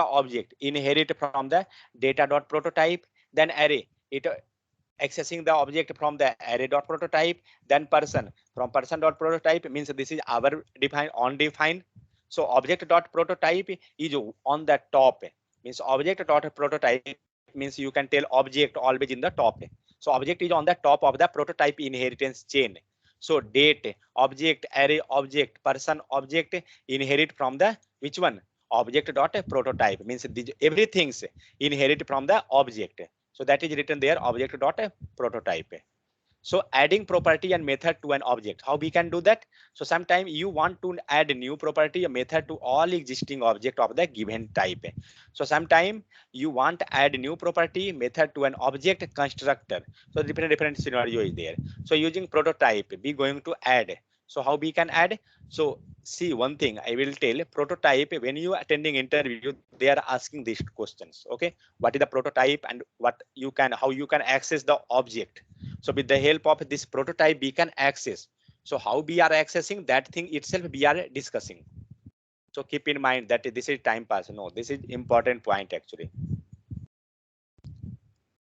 object inherit from the data.prototype, then array it accessing the object from the array.prototype, then person from person.prototype, means this is our defined undefined. So object.prototype is on the top, means object.prototype means you can tell object always in the top. So object is on the top of the prototype inheritance chain. So date object, array object, person object inherit from the which one? Object.prototype, means everything's inherit from the object. So that is written there, object.prototype. So adding property and method to an object, how we can do that? So sometimes you want to add a new property, a method to all existing object of the given type. So sometimes you want to add new property, method to an object constructor. So different scenario is there. So using prototype, we going to add. So how we can add? So see, one thing I will tell, prototype, when you are attending interview, they are asking these questions. Okay, what is the prototype and what you can, how you can access the object. So with the help of this prototype we can access. So how we are accessing that thing itself we are discussing. So keep in mind that this is time pass. No, this is important point actually.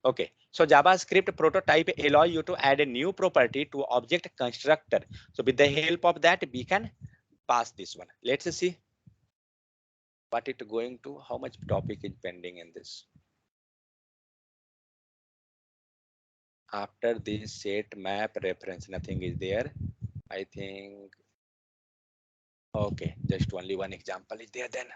Okay, so JavaScript prototype allow you to add a new property to object constructor. So with the help of that, we can pass this one. Let's see what it going to, how much topic is pending in this. After this set map reference, nothing is there. I think, okay, just only one example is there then.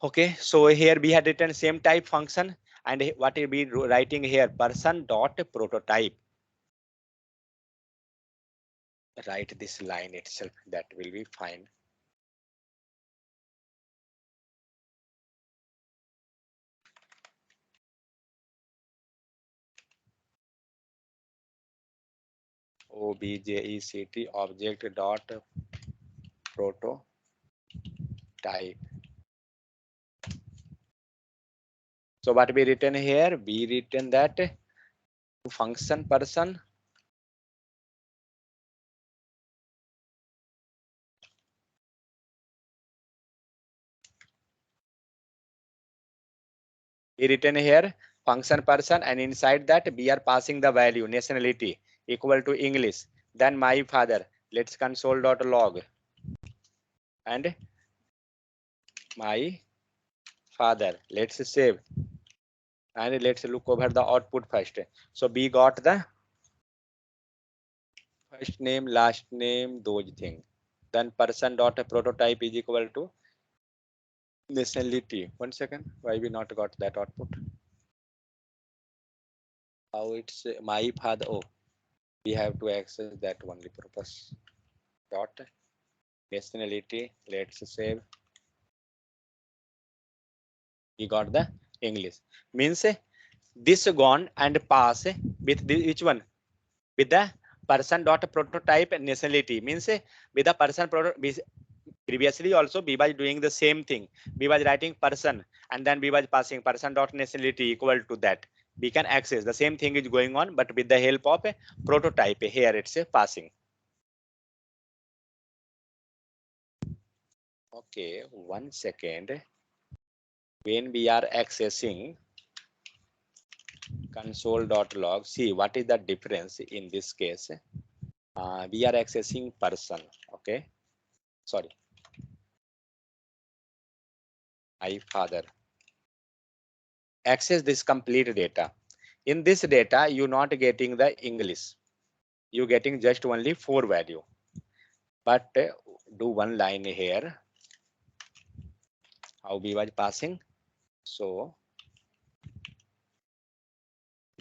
Okay, so here we had written same type function, and what will be writing here, person dot prototype. Write this line itself, that will be fine. object object dot prototype. So what we written here, we written that function person we written here function person, and inside that we are passing the value nationality equal to English. Then my father, let's console.log, and my father, let's save, and let's look over the output first. So we got the first name, last name, those things. Then person dot prototype is equal to nationality. 1 second, why we not got that output? How it's my father? Oh, we have to access that only purpose. Dot nationality. Let's save. We got the English. Means this gone and pass with the, which one? With the person dot prototype nationality. Means with the person previously also we was doing the same thing. We was writing person and then we was passing person dot nationality equal to that. We can access the same thing is going on, but with the help of a prototype here it's a passing. Okay, 1 second. When we are accessing console.log, see what is the difference in this case. We are accessing person. Okay, sorry, my father. Access this complete data. In this data, you're not getting the English. You're getting just only 4 value. But do one line here. How we was passing. So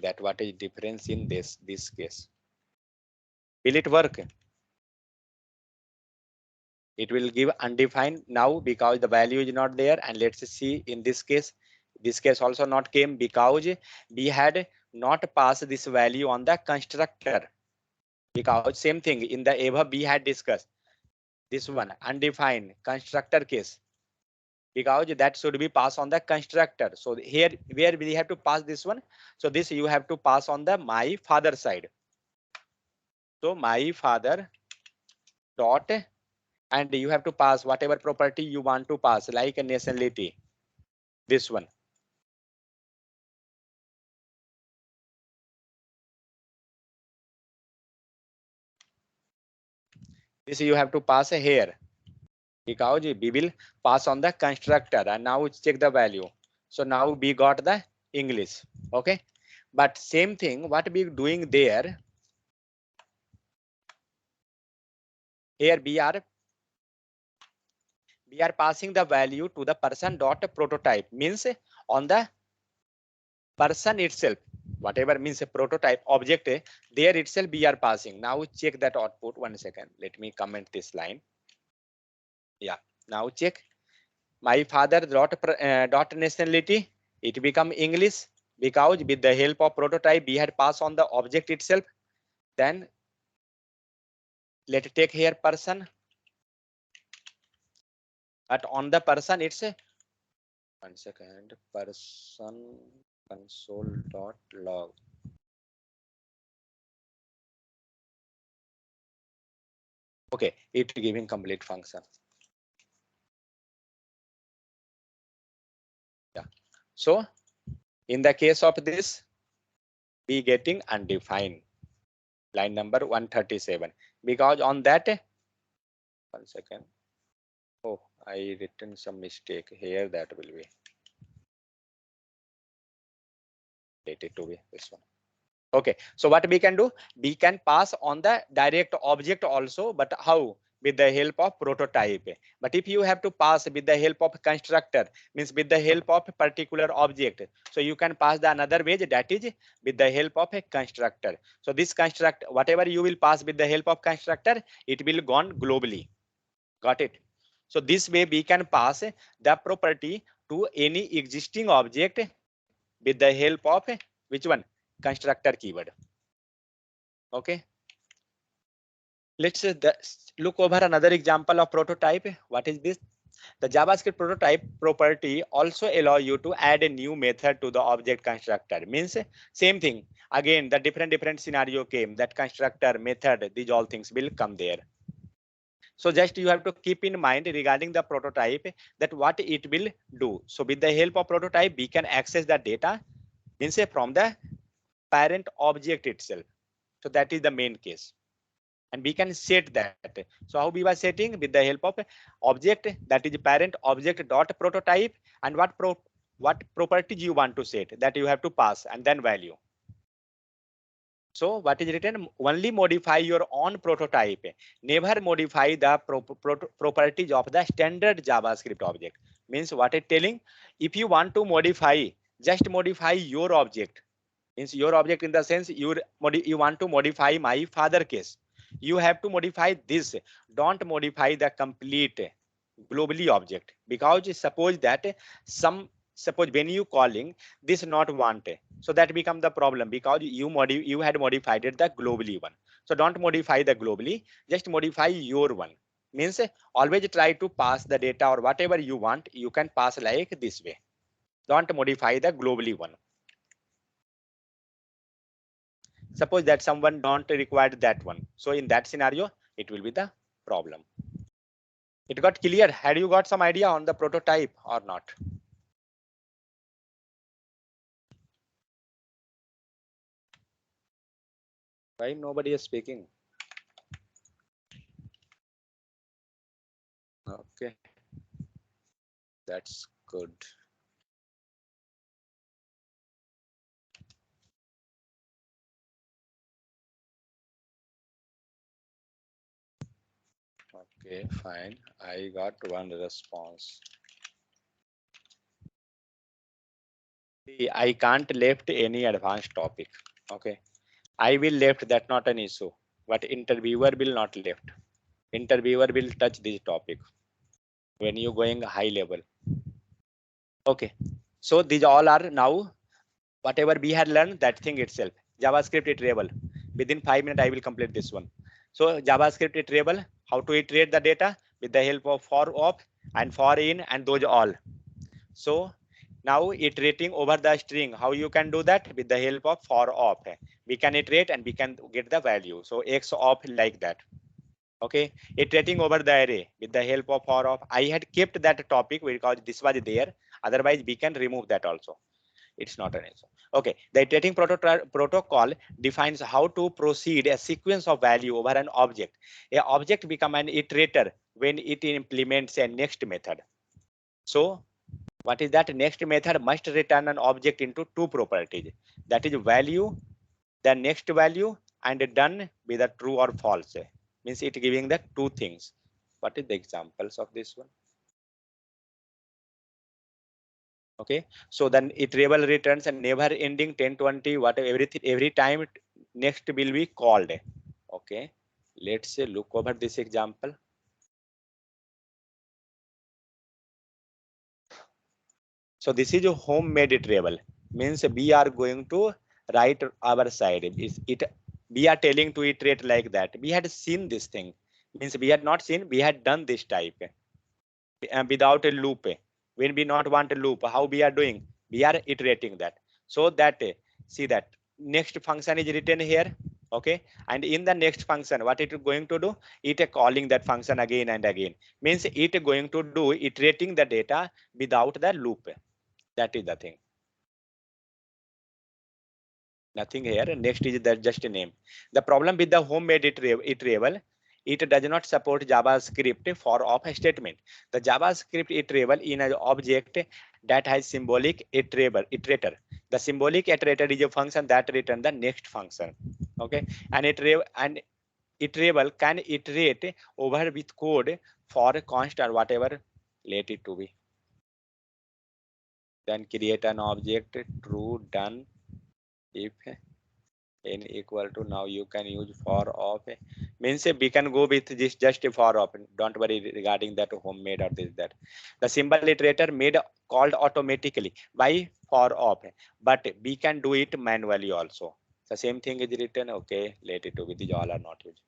that what is difference in this case. Will it work? It will give undefined now because the value is not there. And let's see in this case also not came because we had not passed this value on the constructor. Because same thing in the above we had discussed this one undefined constructor case, because that should be passed on the constructor. So here where we have to pass this one, so this you have to pass on the my father side. So my father dot, and you have to pass whatever property you want to pass, like a nationality, this one. This you have to pass here, because we will pass on the constructor. And now check the value. So now we got the English. Okay, but same thing what we doing there, here we are passing the value to the person dot prototype, means on the person itself, whatever means a prototype object there itself we are passing. Now check that output. 1 second, let me comment this line. Yeah, now check my father dot nationality, it become English, because with the help of prototype we had passed on the object itself. Then Let's take here person, but on the person it's a 1 second, person console dot log. Okay, it giving complete function. Yeah. So in the case of this, we getting undefined line number 137 because on that 1 second. Oh, I written some mistake here. That will be dated to be this one. Okay, so what we can do, we can pass on the direct object also, but how? With the help of prototype. But if you have to pass with the help of constructor, means with the help of particular object, so you can pass the another way, that is with the help of a constructor. So this construct, whatever you will pass with the help of constructor, it will gone globally. Got it? So this way we can pass the property to any existing object with the help of which one? Constructor keyword. Okay. Let's look over another example of prototype. What is this? The JavaScript prototype property also allow you to add a new method to the object constructor. Means same thing. Again, the different scenario came, that constructor, method, these all things will come there. So just you have to keep in mind regarding the prototype that what it will do. So with the help of prototype, we can access the data, means from the parent object itself. So that is the main case. And we can set that. So how we were setting? With the help of object, that is parent object dot prototype, and what properties you want to set, that you have to pass, and then value. So what is written? Only modify your own prototype. Never modify the properties of the standard JavaScript object. Means what it telling? If you want to modify, just modify your object. Means your object in the sense you want to modify my father case. You have to modify this. Don't modify the complete globally object, because suppose that suppose when you calling this not want, so that become the problem, because you had modified it the globally one. So don't modify the globally, just modify your one. Means always try to pass the data or whatever you want, you can pass like this way. Don't modify the globally one. Suppose that someone don't require that one, so in that scenario it will be the problem. It got clear? Had you got some idea on the prototype or not? Why nobody is speaking? Okay, that's good. Okay, fine. I got one response. I can't left any advanced topic. Okay, I will left, that not an issue, but interviewer will not left. Interviewer will touch this topic when you going high level. Okay, so these all are now whatever we had learned, that thing itself. JavaScript iterable. Within 5 minutes, I will complete this one. So JavaScript iterable, how to iterate the data with the help of for op and for in and those all. So now iterating over the string, how you can do that? With the help of for op. We can iterate and we can get the value. So x op like that. Okay, iterating over the array with the help of for op. I had kept that topic because this was there. Otherwise, we can remove that also. It's not an issue. Okay, the iterating protocol defines how to proceed a sequence of value over an object. A object become an iterator when it implements a next method. So what is that? Next method must return an object into two properties, that is value, the next value, and done with a true or false. Means it giving the two things. What is the examples of this one? Okay, so then iterable returns a never ending 1020 whatever, everything every time next will be called. Okay, let's look over this example. So this is a homemade iterable, means we are going to write our side. Is it We are telling to iterate like that. We had seen this thing, means we had not seen, we had done this type without a loop. When we not want a loop, how we are doing? We are iterating that. So that see that next function is written here. Okay, and in the next function, what it is going to do? It calling that function again and again. Means it going to do iterating the data without the loop. That is the thing. Nothing here. Next is that just a name. The problem with the homemade iterable, it does not support JavaScript for of statement. The JavaScript iterable in an object that has symbolic iterator. The symbolic iterator is a function that return the next function. Okay, and iterable can iterate over with code for constant whatever. Let it to be. Then create an object true done if n equal to, now you can use for of, means we can go with this just for of. Don't worry regarding that homemade or this that. The symbol iterator made called automatically by for of, but we can do it manually also. The same thing is written. Okay, let it to with these all are not used.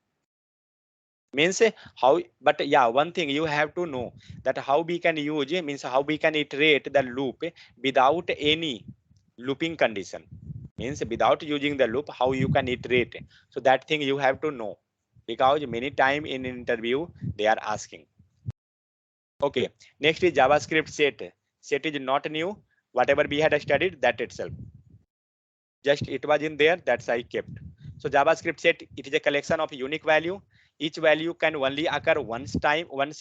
Means how, but yeah, one thing you have to know that how we can use, means how we can iterate the loop without any looping condition. Means without using the loop, how you can iterate. So that thing you have to know, because many time in interview they are asking. Okay, next is JavaScript set. Set is not new. Whatever we had studied, that itself, just it was in there, that's I kept. So JavaScript set, it is a collection of unique value. Each value can only occur once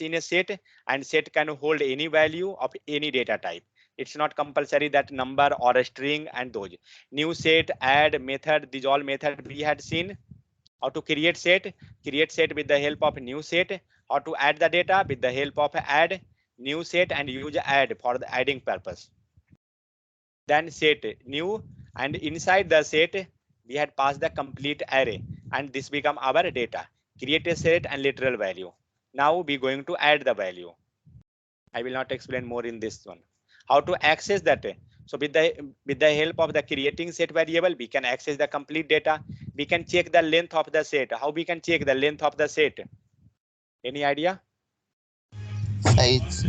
in a set, and set can hold any value of any data type. It's not compulsory that number or a string and those. New set, add method, these all method we had seen. How to create set with the help of new set. How to add the data with the help of add new set, and use add for the adding purpose. Then set new, and inside the set we had passed the complete array, and this become our data. Create a set and literal value. Now we going to add the value. I will not explain more in this one. How to access that? So with the help of the creating set variable, we can access the complete data. We can check the length of the set. How we can check the length of the set? Any idea? Size.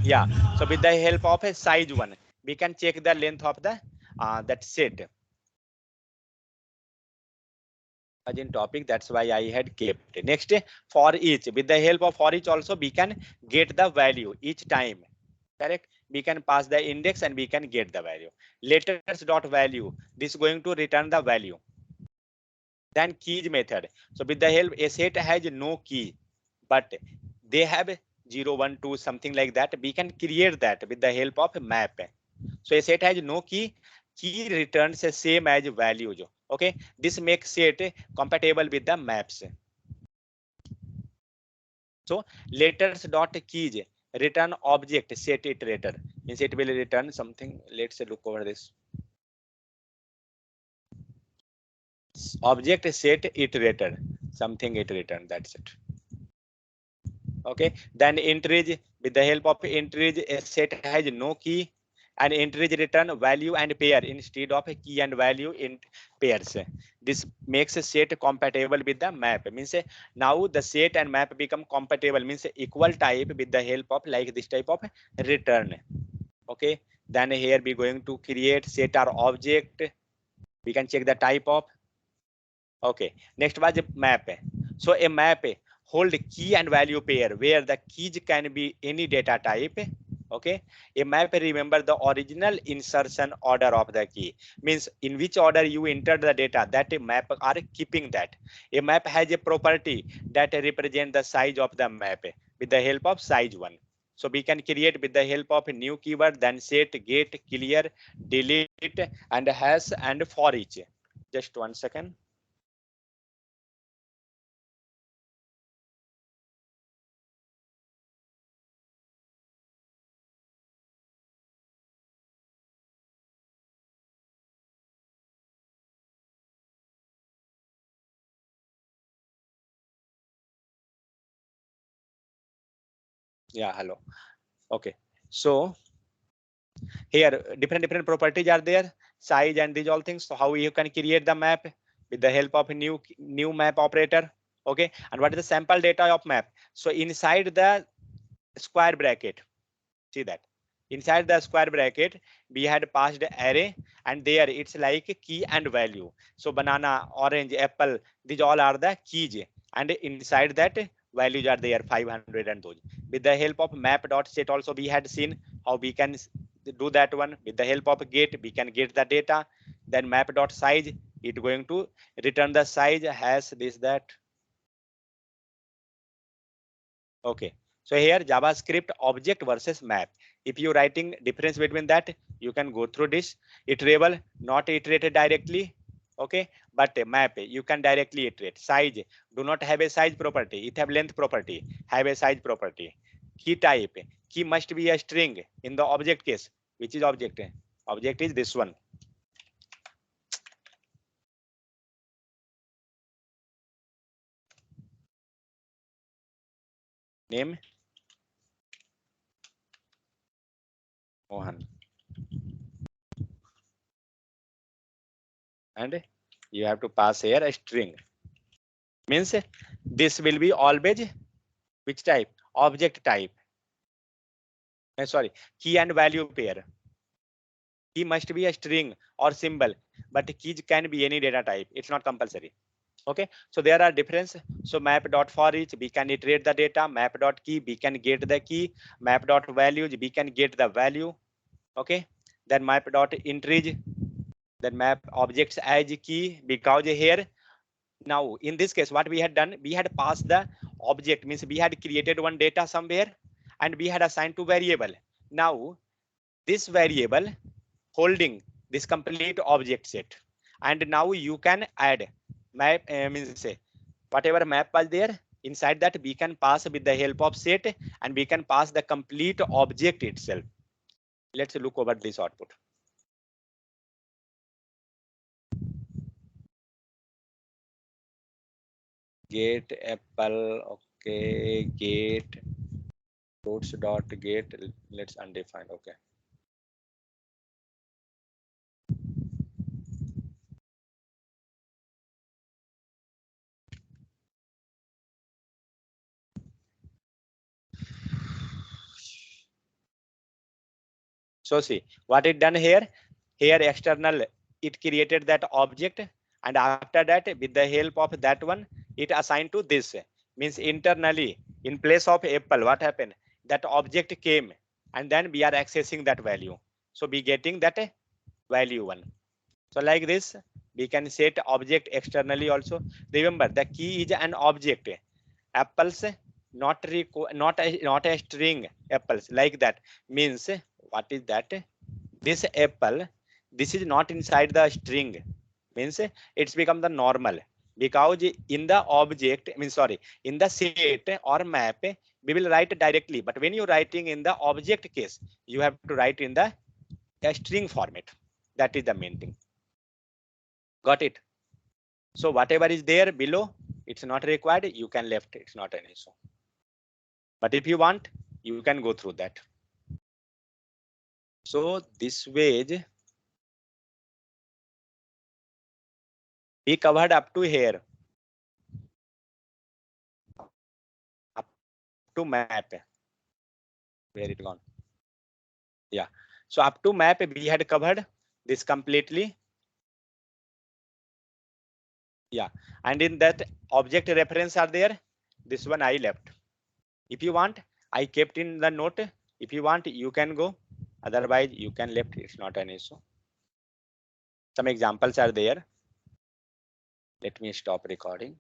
Yeah, so with the help of a size one, we can check the length of the that set. In topic, that's why I had kept. Next, for each, with the help of for each also we can get the value each time. Correct, we can pass the index and we can get the value. Letters dot value, this is going to return the value. Then keys method. So with the help, a set has no key, but they have 0 1 2 something like that. We can create that with the help of map. So a set has no key, key returns the same as value. Okay, this makes set compatible with the maps. So letters dot keys return object set iterator, means it will return something. Let's look over this. Object set iterator, something it return, that's it. Okay, then entries, with the help of entries, a set has no key, and entries return value and pair instead of a key and value in pairs. This makes a set compatible with the map, means now the set and map become compatible, means equal type with the help of like this type of return. Okay, then here we going to create set our object. We can check the type of. Okay, next was a map. So a map hold key and value pair where the keys can be any data type. Okay, a map remember the original insertion order of the key, means in which order you entered the data, that a map are keeping that. A map has a property that represent the size of the map with the help of size one. So we can create with the help of a new keyword, then set, get, clear, delete, and hash and for each. Just 1 second. Yeah, hello. Okay, so here different properties are there, size and these all things. So how you can create the map? with the help of new map operator. Okay, and what is the sample data of map? So inside the square bracket, see that inside the square bracket we had passed array, and there it's like key and value. So banana, orange, apple, these all are the keys, and inside that values are there 500 and those. With the help of map.set also we had seen how we can do that one. With the help of get we can get the data. Then map.size, it going to return the size has this that. Okay, so here JavaScript object versus map. If you writing difference between that, you can go through this. Iterable, not iterated directly. Okay, but map you can directly iterate. Size do not have a size property. It have length property. Have a size property. Key type, key must be a string in the object case. Which is object? Object is this one. Name Mohan, and you have to pass here a string. Means this will be always which type? Object type. Sorry, key and value pair. Key must be a string or symbol, but keys can be any data type. It's not compulsory. Okay, so there are difference. So map.for each we can iterate the data. Map.key we can get the key. Map.values we can get the value. Okay, then map.increase, then map objects as key, because here now in this case what we had done, we had passed the object, means we had created one data somewhere and we had assigned to variable. Now this variable holding this complete object set, and now you can add map, means say whatever map was there, inside that we can pass with the help of set, and we can pass the complete object itself. Let's look over this output. Get apple. Okay, get fruits dot get, let's undefine. Okay, so see what it done here. Here external, it created that object, and after that with the help of that one it assigned to this. Means internally in place of apple, what happened, that object came, and then we are accessing that value, so we getting that value one. So like this we can set object externally also. Remember the key is an object. Apples, not a string apples, like that. Means what is that, this apple, this is not inside the string. Means it's become the normal, because in the object, means sorry, in the set or map we will write directly, but when you're writing in the object case you have to write in the a string format. That is the main thing. Got it? So whatever is there below, it's not required, you can left, it's not an issue. But if you want, you can go through that. So this way we covered up to here, up to map. Where it gone? Yeah. So up to map we had covered this completely. Yeah. And in that object reference are there. This one I left. If you want, I kept in the note. If you want, you can go. Otherwise, you can left. It's not an issue. Some examples are there. Let me stop recording.